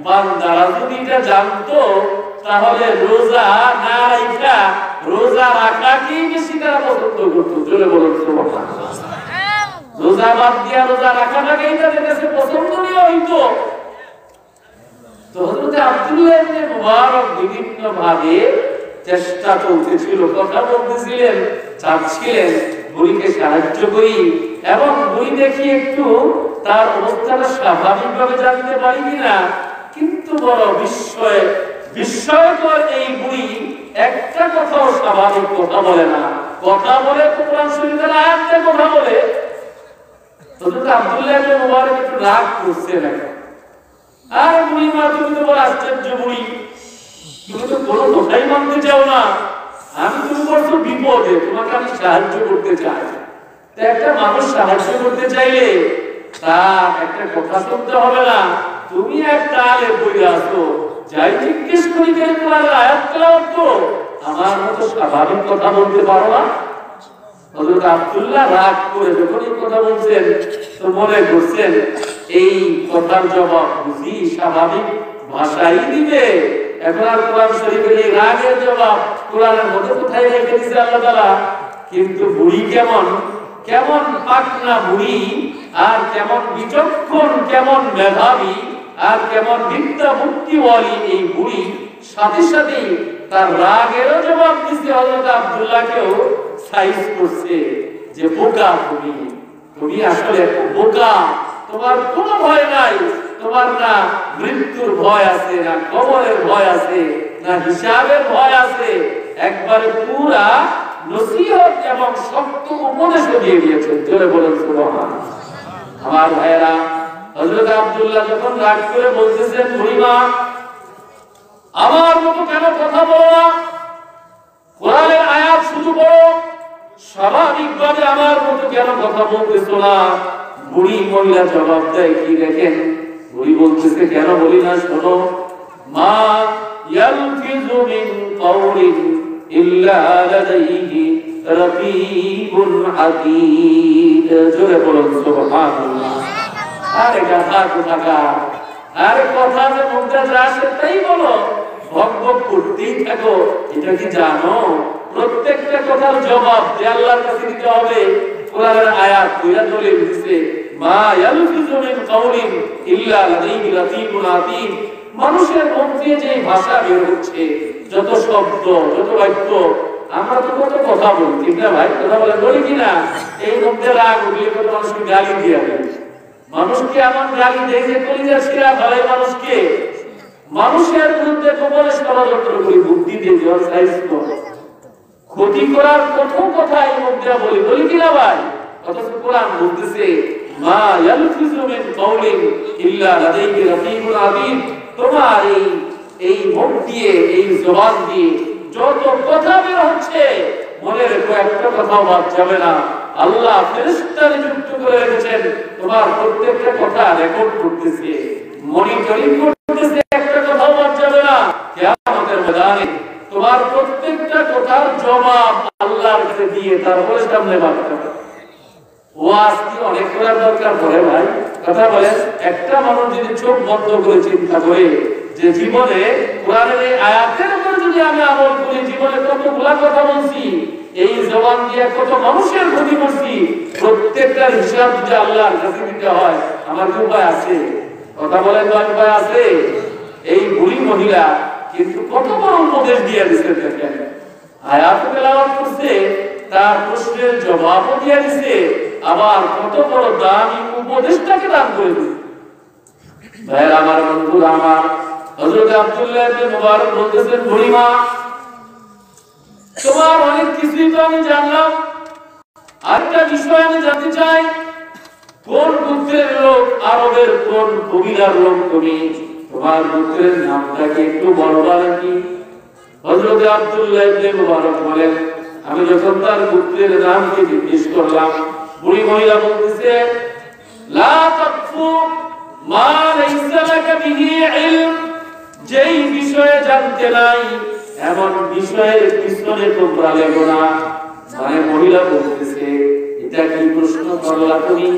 বান্দারা যদি এটা জানতো তাহলে রোজা না রাখা, রোজা রাখাকে বেশি তারা পছন্দ করতো। জোরে বলুন সুবহানাল্লাহ। রোজা বাদ দিয়া রোজা রাখাটাকেই তাদের কাছে পছন্দনীয় হইতো। তো হযরত আব্দুল্লাহ ইবনে মুবারক বিভিন্ন ভাবে চেষ্টা চলতেছিল, কথা বলতেছিলেন, চাচ্ছিলেন বুড়িকে সাহায্য করি এবং বুড়ি দেখি একটু তার অবস্থাটা স্বাভাবিকভাবে জানতে পারি কিনা। কিন্তু বড় বিস্ময়কর এই বুড়ি একটা কথাও স্বাভাবিক কথা বলে না। কথা বলে কোরআন শরীফের আয়াতে কথা বলে। হযরত আব্দুল্লাহ ইবনে মুবারক একটু রাগ করছে না। আর বুড়ি মা, তুমি তো বড় আশ্চর্য বুড়ি, তুমি তো কোনো কথাই মানতে চাও না। আমি তুমি বলছো বিপদে, তোমাকে আমি সাহায্য করতে চাই। তা একটা মানুষ সাহায্য করতে চাইলে তার একটা কথা শুনতে হবে না? তুমি একটা আলেম বইরা আসো, যাই জিজ্ঞেস করি যে তোমার আয়াত তেলাওয়াত তো আমার মতো স্বাভাবিক কথা বলতে পারো না? হযরত আব্দুল্লাহ রাগ করে যখন এই কথা বলছেন, তো মনে করছেন এই কথার জবাব বুঝি স্বাভাবিক ভাষাই দিবে। এখন আর কোরআন শরীফের এই রাগের জবাব কোরআনের মধ্যে কোথায় রেখে দিয়েছে আল্লাহ তাআলা। কিন্তু বুড়ি কেমন পাকনা বুড়ি, আর কেমন বিচক্ষণ, কেমন মেধাবী, আর কেমন বিদ্যা বুদ্ধিওয়ালী এই বুড়ি, সাথে সাথে তার রাগেরও জবাব দিচ্ছে। হযরত আব্দুল্লাহকেও সাইজ করছে যে বোকা তুমি আসলে বোকা, তোমার কোনো ভয় নাই। তোমার না মৃত্যুর ভয় আছে, না কবরের ভয় আছে, না হিসাবের ভয় আছে। একবারে পুরা নসিহত এবং শক্ত উপদেশ দিয়ে দিয়েছেন। জোরে বলুন সুবহানাল্লাহ। আমার ভাইয়েরা, হযরত আব্দুল্লাহ যখন রাগ করে বলতেছেন বুড়িমা আমার মতো কেন কথা বলো না, কোরআনের আয়াত শুধু পড়ো, স্বাভাবিকভাবে আমার মতো কেন কথা বলতেছো না? বুড়ি মহিলা জবাব দেয় কি দেখেন, বুড়ি বলতেছে কেন বলি না, শোনো, মা ইয়ালফিযু মিন কাওলিন ইল্লা লাদাইহি রাকীবুন আতীদ। জোরে বলুন সুবহানাল্লাহ। আরে গাধা কোথাকার, আরে কথা যে মুখে আসে তাই বলো, ভক ভক করতেই থাকো। এটা কি জানো প্রত্যেকটা কথার জবাব যে আল্লাহর কাছে দিতে হবে? কোরআনের আয়াত কইরা চলে দিছে, মা ইয়ালফিযু মিন কাওলিন ইল্লা লাদাইহি রাকীবুন আতীদ। মানুষের মুখ দিয়ে যে ভাষা বের হচ্ছে, যত শব্দ, যত বাক্য, আমরা তো কত কথা বলি, ঠিক না ভাই? কথা বলি কিনা? এই মধ্যে রাগ উঠলে কত মানুষকে গালি দিয়ে দেয়। মানুষকে এমন গালি দেয় যে কলিজার শিরা ফেলায় মানুষকে। মানুষের বিরুদ্ধে গোপনে ষড়যন্ত্র করি, বুদ্ধি দিয়ে ক্ষতি করার কত কথা এই মধ্যে বলি কিনা ভাই? অথচ কোরআন বলতেছে, মা ইয়ালফিযু মিন কাওলিন ইল্লা লাদাইহি রাকীবুন আতীদ। তোমার এই মুখ দিয়ে, এই জবান দিয়ে যত কথা বের হচ্ছে, মনে রেখো একটা কথা বাদ যাবে না। আল্লাহ ফেরেশতা নিযুক্ত করে রেখেছেন, তোমার প্রত্যেকটা কথা রেকর্ড করতেছে, মনিটরিং করতেছে, একটা কথা বাদ যাবে না। কিয়ামতের ময়দানে তোমার প্রত্যেকটা কথার জবাব আল্লাহর কাছে দিয়ে তারপরে সামনে বাঁচতে হবে। ওয়াজ কি অনেক করার দরকার পড়ে ভাই? কথা বলেন, একটা মানুষ যদি চোখ বন্ধ করে চিন্তা করে যে জীবনে কোরআনের এই আয়াতের উপর যদি আমি আমল করি, জীবনে কতগুলা কথা বলছি, এই জবান দিয়ে কত মানুষের ক্ষতি করছি, প্রত্যেকটার হিসাব যদি আল্লাহর কাছে দিতে হয়, আমার কি উপায় আছে? কথা বলেন, উপায় আছে? এই বুড়ি মহিলা কিন্তু কত বড় উপদেশ দিয়ে দিচ্ছে, দেখেন আয়াত তেলাওয়াত করছে, তার প্রশ্নের জবাবও দিয়ে দিছে, আবার কত বড় দামি উপদেশটাকে দান করে দিছে। ভাইরা আমার, বন্ধুরা আমার, হযরত আব্দুল্লাহ ইবনে মুবারক বলতেছেন, বুড়িমা তোমার অনেক কিছুই তো আমি জানলাম, আরেকটা বিষয় আমি জানতে চাই, কোন গোত্রের লোক, আরবের কোন কবিলার লোক তুমি? তোমার গোত্রের নামটা কি একটু বলবা নাকি? হযরত আব্দুল্লাহ ইবনে মুবারক বলেন, আমি যখন তার গোত্রের নামকে জিজ্ঞেস করলাম, বুড়ি মহিলা বলতেছে, লা তাকফু মা লাইসা লাকা বিহি ইলম। যেই বিষয়ে জানতে নাই এমন বিষয়ের পিছনে তোমরা লেগো না। মানে মহিলা বলতেছে, এটা কি প্রশ্ন করলা তুমি?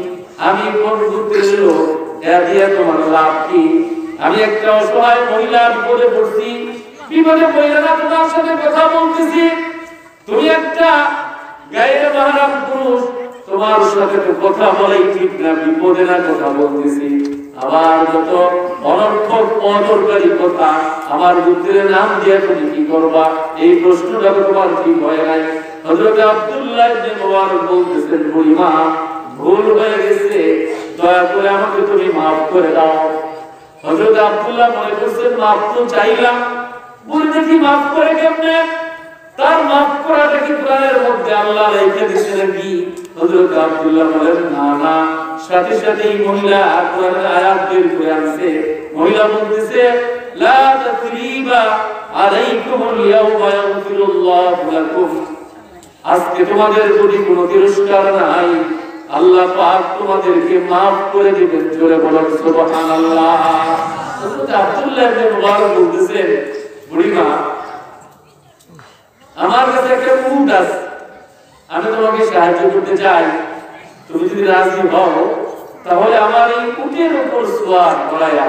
আমি কোন গোত্রের লোক, এটা দিয়ে তোমার লাভ কি? আমি একটা অসহায় মহিলা বিপদে পড়ছি, বিপদে পড়ে না তোমার সাথে কথা বলতেছি, তুমি একটা গায়ের মাহরাম পুরুষ, তোমার সাথে তো কথা বলাই ঠিক না, বিপদে না কথা বলতেছি। আবার যত অনর্থক অদরকারি কথা আমার গোত্রের নাম দিয়ে তুমি কি করবা? এই প্রশ্নটা তোমার কি ভয় নাই? হযরত আব্দুল্লাহ ইবনে মুবারক বলতেছেন, বুড়িমা ভুল হয়ে গেছে, দয়া করে আমাকে তুমি মাফ করে দাও। হযরত আব্দুল্লাহ মনে করছেন, মাফ তো চাইলাম, বুড়ি দেখি মাফ করে কেমনে? তার মাফ করাটা কি কোরআনের মধ্যে আল্লাহ রেখে দিয়েছে নাকি? হযরত আব্দুল্লাহ বলেন, না না। সাথে সাথে এই মহিলা কোরআনের আয়াত বের করে আনছে। মহিলা বলতেছে, লা তাসরিবা আলাইকুমুল ইয়াওমা ইয়াগফিরুল্লাহু লাকুম। আজকে তোমাদের প্রতি কোনো তিরস্কার নাই, আল্লাহ পাক তোমাদেরকে maaf করে দিবেন। জোরে বলুন সুবহানাল্লাহ। হযরত আব্দুল্লাহ ইবনে মুবারক বলতেছেন, বুড়িমা আমার কাছে একটা উট আছে, আমি তোমাকে সাহায্য করতে চাই, তুমি যদি রাজি হও তাহলে আমার এই উটের উপর সওয়ার করায়া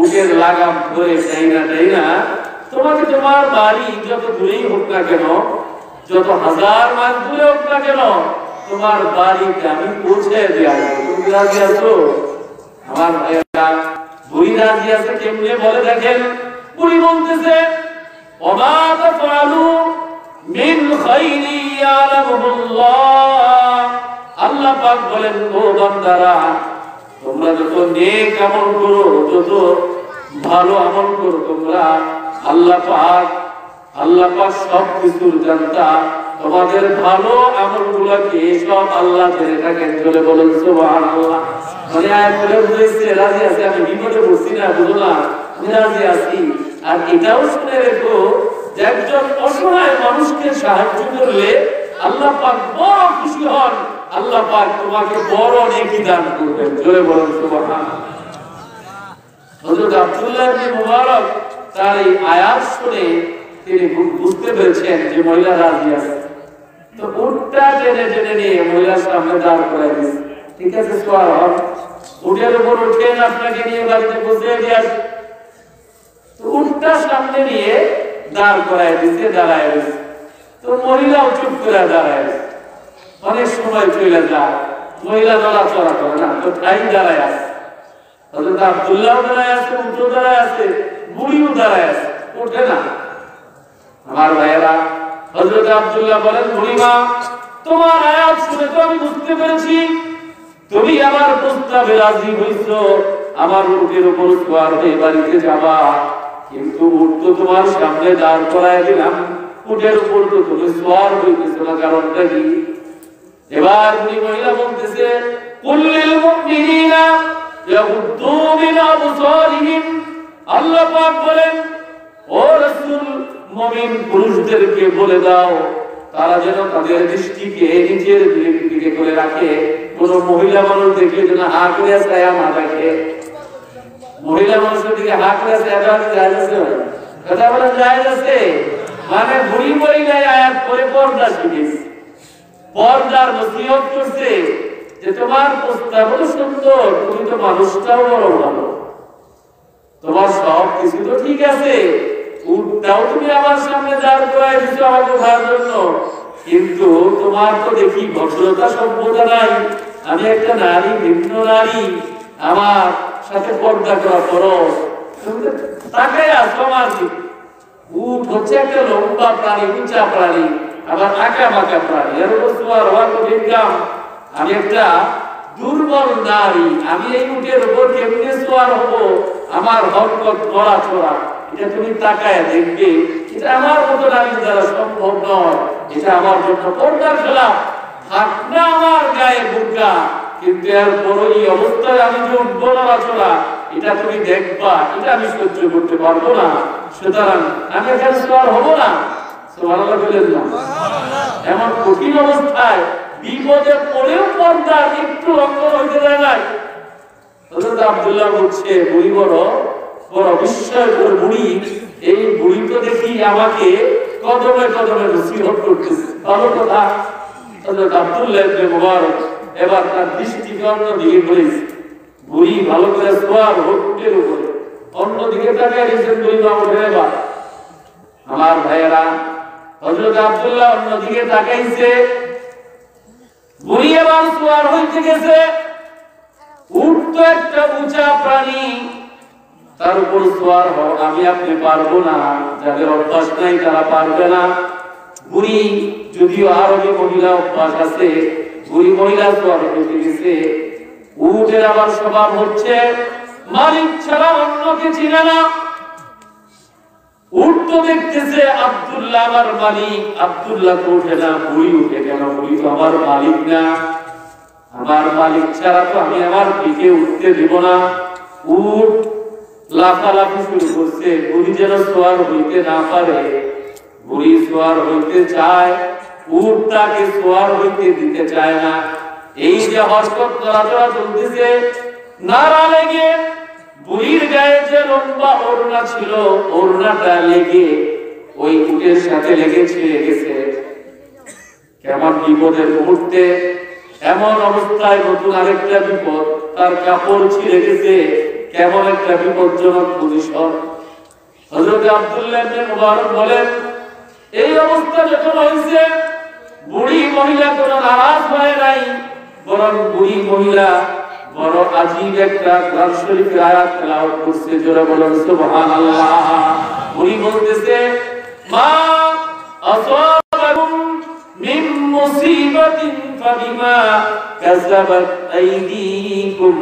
উটের লাগাম ধরে টাইনা তোমাকে তোমার বাড়ি যত দূরেই হোক না কেন, যত হাজার মাইল দূরে হোক না কেন, তোমার বাড়িতে আমি পৌঁছে দিয়ে আসবো। তুমি রাজি আছো? আমার ভাইয়েরা, বুড়ি রাজি আছে কেমনে বলে দেখেন। বুড়ি বলতেছে, ওমা তাফআলু মিন খাইরি ইয়ালামুল্লাহ। আল্লাহ পাক বলেন, ও বান্দারা, তোমরা যত নেক আমল করো, যত ভালো আমল করো, তোমরা আল্লাহ পাক সব কিছুর জানতা। তোমাদের ভালো আমলগুলোকে সব আল্লাহ জেনে থাকেন। চলে বলুন সুবহানাল্লাহ। মানে আয়াত বলে বুঝাইছে রাজি আছে, আমি বিপদে পড়ছি না, বুঝো না, আমি রাজি আছি। আর এটাও শুনে রেখো যে একজন অসহায় মানুষকে সাহায্য করলে আল্লাহ পাক বড় খুশি হন। আল্লাহ পাক তোমাকে বড় নেকি দান করবেন। জোরে বলুন সুবহানাল্লাহ। হযরত আব্দুল্লাহ ইবনে মুবারক তার এই আয়াত শুনে তিনি বুঝতে পেরেছেন যে মহিলা রাজি আছে। তো উটটা টেনে টেনে নিয়ে মহিলার সামনে দাঁড় করাই দিয়েছে। ঠিক আছে সোয়ার হন, উটের উপর উঠেন, আপনাকে নিয়ে বাড়িতে বসে দিয়ে আসি। তো উটটা সামনে নিয়ে দাঁড় করাই দিয়েছে, দাঁড়ায় দিয়েছে। তো মহিলাও চুপ করে দাঁড়ায় আছে। অনেক সময় চলে যায়, মহিলা নড়াচড়া করে না, তো তাই দাঁড়ায় আছে। হযরত আব্দুল্লাহ দাঁড়ায় আছে, উটও দাঁড়ায় আছে, বুড়িও দাঁড়ায় আছে, ওঠে না। আমার ভাইয়েরা, হযরত আব্দুল্লাহ বলেন, বুড়িমা তোমার আয়াত শুনে তো আমি বুঝতে পেরেছি তুমি আমার প্রস্তাবে রাজি হইছো, আমার উটের উপর সওয়ার হয়ে বাড়িতে যাবা, কিন্তু উট তো তোমার সামনে দাঁড় করায় দিলাম, উটের উপর তো তুমি সওয়ার হইতেছো না, কারণটা কি? এবার বুড়ি মহিলা বলতেছে, কুল্লিল মুমিনিনা ইয়াগুদ্দু মিন আবসারিহিম। আল্লাহ পাক বলেন, ও রাসূল, মুমিন পুরুষদেরকে বলে দাও তারা যেন তাদের দৃষ্টিকে নিজের দিকে করে রাখে, কোন মহিলা মানুষ দেখলে যেন হা করে ছায়া না রাখে। মহিলা মানুষের দিকে হা করে ছায়া রাখা যায় আছে, কথা বলা যায় আছে। মানে বুড়ি মহিলা আয়াত করে পর্দা শিখেছে, পর্দার নসিহত করছে যে তোমার প্রস্তাব হলো সুন্দর, তুমি তো মানুষটাও বড় ভালো, তোমার সব কিছু তো ঠিক আছে, উটটাও তুমি আমার সামনে দাঁড় করাই দিছো আমাকে ভাড়ার জন্য, কিন্তু তোমার তো দেখি ভদ্রতা সভ্যতা নাই। আমি একটা নারী, ভিন্ন নারী, আমার সাথে পর্দা করা করো, তুমি তো তাকাই আসো আমার দিকে। উট হচ্ছে একটা লম্বা প্রাণী, উঁচা প্রাণী, আবার আঁকা বাঁকা প্রাণী, এর উপর তোমার হওয়া তো দেখলাম আমি একটা দুর্বল নারী, আমি এই উটের উপর কেমনে সোয়ার হব, আমার হরকত নড়াচড়া এটা তুমি তাকায় দেখবে, এটা আমার মতো নারীর দ্বারা সম্ভব নয়, এটা আমার জন্য পর্দার খেলা। থাক না আমার গায়ে বুর্কা, কিন্তু এর বড় এই অবস্থায় আমি যে উঠবো নড়াচড়া, এটা তুমি দেখবা, এটা আমি সহ্য করতে পারবো না, সুতরাং আমি এখানে সোয়ার হবো না। সুবহানাল্লাহ বলেন না? এমন কঠিন অবস্থায় বিপদে পড়েও পর্দা একটু লঙ্ঘন হইতে দেয় নাই। হযরত আব্দুল্লাহ বলছে, বুড়ি বড় বিস্ময়কর বুড়ি, এই বুড়ি তো দেখি আমাকে কদমে কদমে নসিহত করতেছে, ভালো কথা। হযরত আব্দুল্লাহ ইবনে মুবারক এবার তার দৃষ্টিকে অন্যদিকে ঘুরেছে, বুড়ি ভালো করে সোয়ার উটের উপরে, অন্যদিকে তাকায় গেছেন, বুড়ি মা উঠে। এবার আমার ভাইয়েরা, হযরত আব্দুল্লাহ অন্যদিকে তাকাইছে, বুড়ি এবার সোয়ার হইতে গেছে। উট তো একটা উঁচা প্রাণী, তার উপর সোয়ার হওয়া আমি আপনি পারবো না, যাদের অভ্যাস নাই তারা পারবে না। বুড়ি যদিও আরবি মহিলা অভ্যাস আছে, বুড়ি মহিলা সোয়ার হইতে গেছে। উটের আবার স্বভাব হচ্ছে মালিক ছাড়া অন্যকে চিনে না। উট তো দেখতেছে আব্দুল্লাহ আমার মালিক, আব্দুল্লাহ তো উঠে না, বুড়ি উঠে কেন? বুড়ি তো আমার মালিক না, আমার মালিক ছাড়া তো আমি আমার পিঠে উঠতে দিব না। উট লাফালাফি শুরু করছে, বুড়ি যেন সোয়ার হইতে না পারে। বুড়ি সোয়ার হইতে চায়, উট তাকে সোয়ার হইতে দিতে চায় না। এই যে হরকত নড়াচড়া চলতেছে, নাড়া লেগে বুড়ির গায়ে যে লম্বা ওড়না ছিল, ওড়নাটা লেগে ওই উটের সাথে লেগে ছিঁড়ে গেছে। কেমন বিপদের মুহূর্তে, এমন অবস্থায় নতুন আরেকটা বিপদ, তার কাপড় ছিঁড়ে গেছে, কেমন একটা বিপজ্জনক পজিশন। হযরত আব্দুল্লাহ ইবনে মুবারক বলেন, এই অবস্থা যখন হয়েছে, বুড়ি মহিলা কোনো নারাজ হয় নাই, বরং বুড়ি মহিলা বড় আজীব একটা কোরআন শরীফের আয়াত তেলাওয়াত করছে। জোরে বলুন সুবহানাল্লাহ। বুড়ি বলতেছে, মা আসাবাকুম মিন মুসিবাতিন ফাবিমা কাসাবাত আইদিকুম।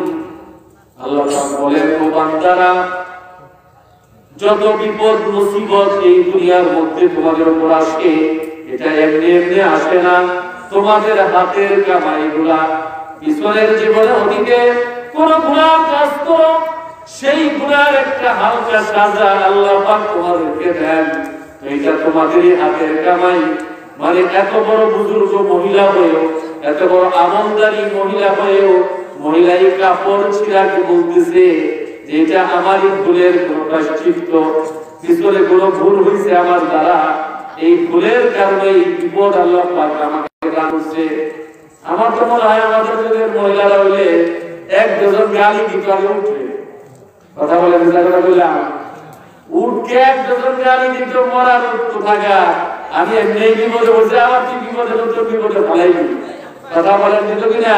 আল্লাহ বলেন, ও বান্দারা, যত বিপদ মুসিবত এই দুনিয়ার মধ্যে তোমাদের উপর আসে, এটা এমনি এমনি আসে না, তোমাদের হাতের কামাইগুলা। পিছনের জীবনে অতীতে কোন গুনাহ কাজ করো, সেই গুনার একটা হালকা সাজা আল্লাহ পাক তোমাদেরকে দেন, তো এটা তোমাদেরই হাতের কামাই। মানে এত বড় বুজুর্গ মহিলা হয়েও এত বড় আমলদারি মহিলা হয়েও মহিলাই কাপড় ছিঁড়াকে বলতেছে যে এটা আমারই ভুলের কোনো প্রায়শ্চিত্ত, পিছনে কোনো ভুল হয়েছে আমার দ্বারা, এই ভুলের কারণে এই বিপদ আল্লাহ পাক আমাকে দান করছে। আমার তো মনে হয় আমাদের যুগের মহিলারা হইলে এক ডজন গালি দিতে আগে উঠবে, কথা বলে বুঝা কথা বললাম, উঠকে এক ডজন গালি দিত মরার উঠতো থাকা। আমি এমনি বিপদে বসে আমার কি বিপদে নতুন বিপদে ফেলাইনি, কথা বলেন দিত কিনা?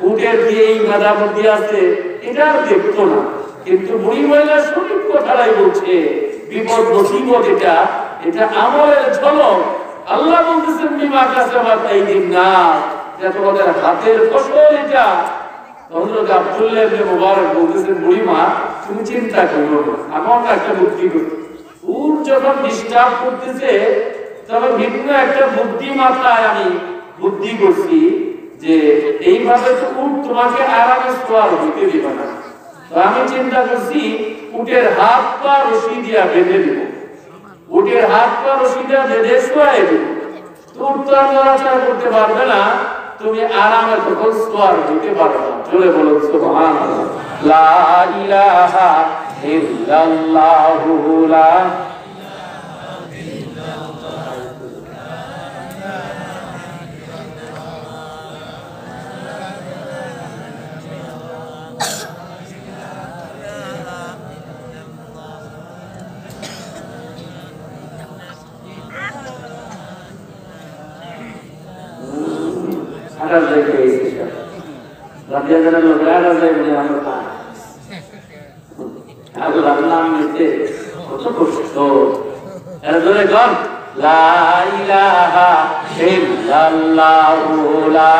উঠের দিয়ে এই মেধা বুদ্ধি আছে এটা আর দেখতো না, কিন্তু বুড়ি মহিলা সঠিক কথাটাই বলছে। বিপদ মুসিবত এটা এটা আমলের ঝলক। আল্লাহ বলতেছেন বিমা কাসাবাত আইদিন্নাস, এটা তোমাদের হাতের ফসল। এটা হযরত আব্দুল্লাহ ইবনে মুবারক বলতেছেন বুড়ি মা তুমি চিন্তা করো না, আমার একটা বুদ্ধি করি। উর যখন ডিস্টার্ব করতেছে তবে ভিন্ন একটা বুদ্ধি মাথায় আমি বুদ্ধি করছি যে এইভাবে তো উট তোমাকে আরামে শোয়ার হইতে দিবে না। তো আমি চিন্তা করছি উটের হাত পা রশি দিয়া বেঁধে দিব, উটের হাত পা রশি দিয়া বেঁধে শোয়াই দিব। তো উট তো আর নড়াচড়া করতে পারবে না, তুমি আরামে তখন শোয়ার হইতে পারবে না। জোরে বলো সুবহানাল্লাহ। লা ইলাহা ইল্লাল্লাহু লা নাম নিতে কত কষ্ট। লা ইলাহা ইল্লাল্লাহু লা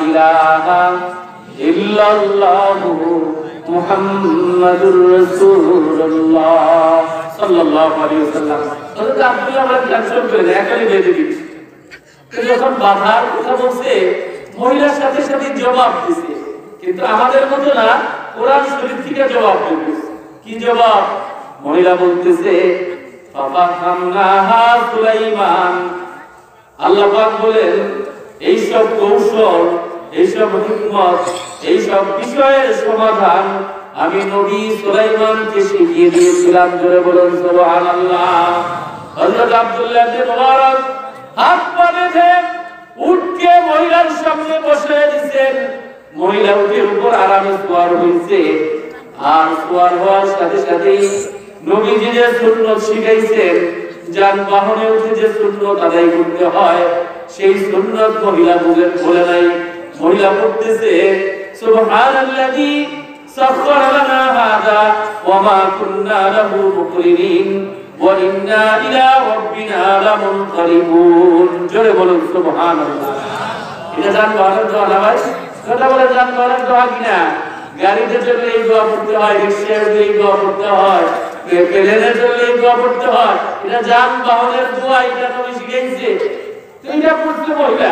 ইলাহা ইল্লাল্লাহু মুহাম্মাদুর রাসূলুল্লাহ সাল্লাল্লাহু আলাইহি ওয়াসাল্লাম। হযরত আব্দুল্লাহ আমরা ক্যান্সেল করে দেয়, একাই বেঁধে দিচ্ছি। যখন বাধার কথা বলছে মহিলার সাথে সাথে জবাব দিছে, কিন্তু আমাদের মতো না, কোরআন শরীফ থেকে জবাব দিবে। কি জবাব? মহিলা বলতেছে বাবা খামনাহা সুলাইমান। আল্লাহ পাক বলেন এইসব কৌশল, এইসব হিকমত, এইসব বিষয়ের সমাধান আমি নবী সুলাইমানকে শিখিয়ে দিয়েছিলাম। জোরে বলুন সুবহানাল্লাহ। হযরত আব্দুল্লাহ ইবনে মুবারক হাত পা বেঁধে উটকে মহিলার সামনে বসিয়ে দিয়েছেন। মহিলা উটের উপর আরামে শোয়ার হয়েছে। আর শোয়ার হওয়ার সাথে সাথেই নবীজি যে সুন্নত শিখাইছেন, যানবাহনে উঠে যে সুন্নত আদায় করতে হয়, সেই সুন্নত মহিলা বলে নাই। মহিলা পড়তেছে সুবহানাল্লাযী সাখখারা লানা হাযা ওয়া মা কুন্না লাহু মুকরিনিন ওয়া ইন্না ইলা রাব্বিনা লামুনকালিবুন। জোরে বলুন সুবহানাল্লাহ। এটা যানবাহনের দোয়া না ভাই? কথা বলে যানবাহনের দোয়া কিনা? গাড়িতে চললে এই দোয়া পড়তে হয়, রিকশায় চললে এই দোয়া পড়তে হয়, প্লেনে চললে এই দোয়া পড়তে হয়। এটা যানবাহনের দোয়া, এটা নবী শিখাইছে। তো এটা পড়তে মহিলা।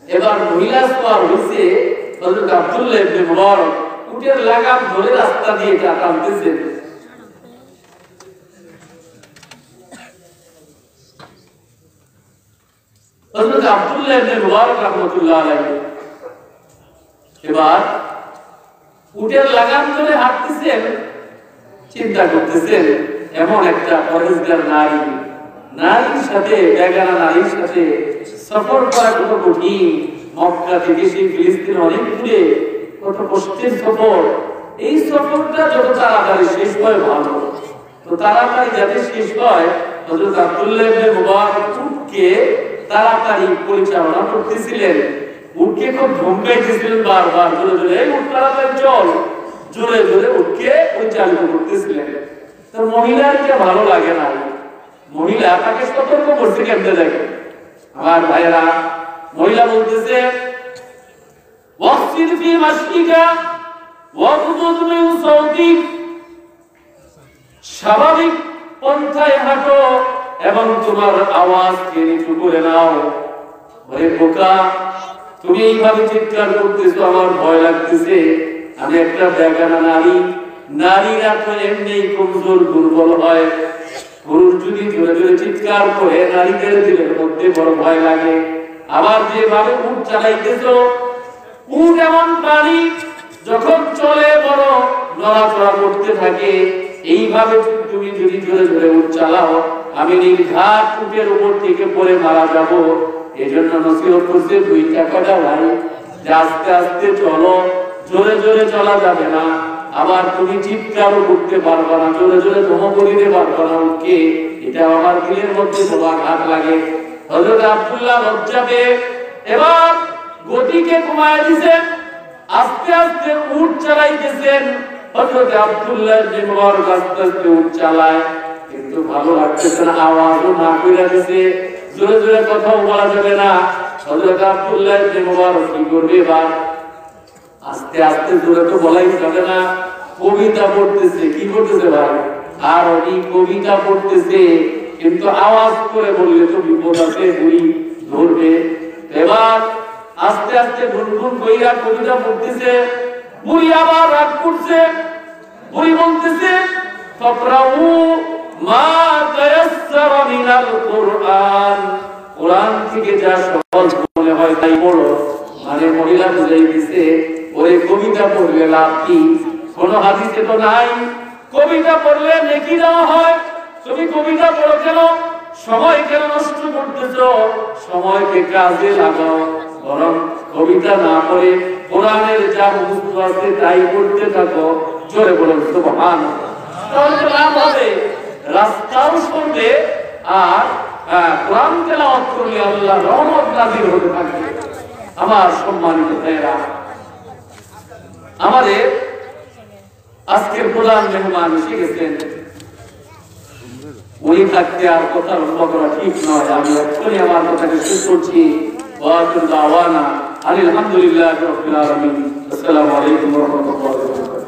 এবার মহিলা সওয়ার হইছে, হযরত আব্দুল্লাহ ইবনে মুবারক উটের লাগাম ধরে রাস্তা দিয়ে টানতেছেন। হযরত আব্দুল্লাহ ইবনে মুবারক রাহমাতুল্লাহ আলাইহি এবার উটের লাগাম ধরে হাঁটতেছেন, চিন্তা করতেছেন এমন একটা পরহেজগার নারীর সাথে, বেগানা নারীর সাথে সফর করা কত কঠিন। মক্কা থেকে সেই ফিলিস্তিন অনেক দূরে, কত কষ্টের সফর। এই সফরটা যত তাড়াতাড়ি শেষ হয় ভালো। তো তাড়াতাড়ি যাতে শেষ হয়, হযরত আব্দুল্লাহ ইবনে মুবারক উটকে তাড়াতাড়ি পরিচালনা করতেছিলেন। উটকে খুব ধমকাইতেছিলেন বারবার, জোরে জোরে এই উট তাড়াতাড়ি চল, জোরে জোরে উটকে পরিচালিত করতেছিলেন। তো মহিলাকে ভালো লাগে না, মহিলা তাকে সতর্ক করতে কেমনে দেখে। আমার ভাইয়েরা, মহিলা বলতেছে ওয়াসির ফি মাশিকা ওয়াগদুদ মিন সাউতিক, স্বাভাবিক পন্থায় হাঁটো এবং তোমার আওয়াজকে নিচু করে নাও। ওরে বোকা, তুমি এইভাবে চিৎকার করতেছো, আমার ভয় লাগতেছে, আমি একটা বেগানা নারী, নারীরা তো এমনি কমজোর দুর্বল হয়, পুরুষ যদি জোরে জোরে চিৎকার করে নারীদের দিলের মধ্যে বড় ভয় লাগে। আবার যেভাবে উট চালাইতেছ, উট এমন প্রাণী যখন চলে বড় নড়াচড়া করতে থাকে, এইভাবে তুমি যদি জোরে জোরে উট চালাও আমি নির্ঘাত উটের উপর থেকে পড়ে মারা যাব। এজন্য নসিহত করছে 2 টাকাটা ভাই, আস্তে আস্তে চলো, জোরে জোরে চলা যাবে না। আবার তুমি চিৎকারও করতে পারবা না, জোরে জোরে ধমক দিতে পারবা না উঠকে, এটা আমার দিলের মধ্যে তোমার ঘাত লাগে। হযরত আব্দুল্লাহ লজ্জা পেয়ে এবার গতিকে কমায় দিয়েছেন, আস্তে আস্তে উট চালাইতেছেন। হযরত আব্দুল্লাহ যে মোবারক আস্তে আস্তে উট চালায়, কিন্তু ভালো লাগতেছে না, আওয়াজও না কইরা দিছে, জোরে জোরে কথাও বলা যাবে না। হযরত আব্দুল্লাহ যে মোবারক কি করবে এবার? আস্তে আস্তে জোরে তো বলাই যাবে না, কবিতা পড়তেছে। কি করতেছে ভাই? আর ওই কবিতা পড়তেছে, কিন্তু আওয়াজ করে বললে তো বিপদ আছে, বুড়ি ধরবে। এবার আস্তে আস্তে গুনগুন কইরা কবিতা পড়তেছে, বুড়ি আবার রাগ করছে। বুড়ি বলতেছে ফাকরাউ মা তায়াসসারা মিনাল কুরআন, কোরআন থেকে যা সহজ মনে হয় তাই পড়ো। মানে মহিলা বুঝাই দিছে ওই কবিতা পড়লে লাভ কি? কোন হাদিসে তো নাই কবিতা পড়লে নেকি দেওয়া হয়। তুমি কবিতা পড়ো কেন? সময় কেন নষ্ট করতেছো? সময়কে কাজে লাগাও। বরং কবিতা না পড়ে কোরআনের যা মুখস্থ আছে তাই পড়তে থাকো। জোরে বলো সুবহানাল্লাহ। তাহলে লাভ হবে, রাস্তাও শুনবে, আর কোরআন তেলাওয়াত করলে আল্লাহর রহমত নাযিল হতে থাকবে। আমার সম্মানিত ভাইরা, আমাদের আজকের প্রধান মেহমান এসে গেছেন। উনি থাকতে আর কথা লম্বা করা ঠিক নয়। আমি এখনই আমার কথাকে শেষ করছি। ওয়া আলহামদুলিল্লাহি রাব্বিল আলামিন। আসসালামু আলাইকুম ওয়া রাহমাতুল্লাহি ওয়া বারাকাতুহু।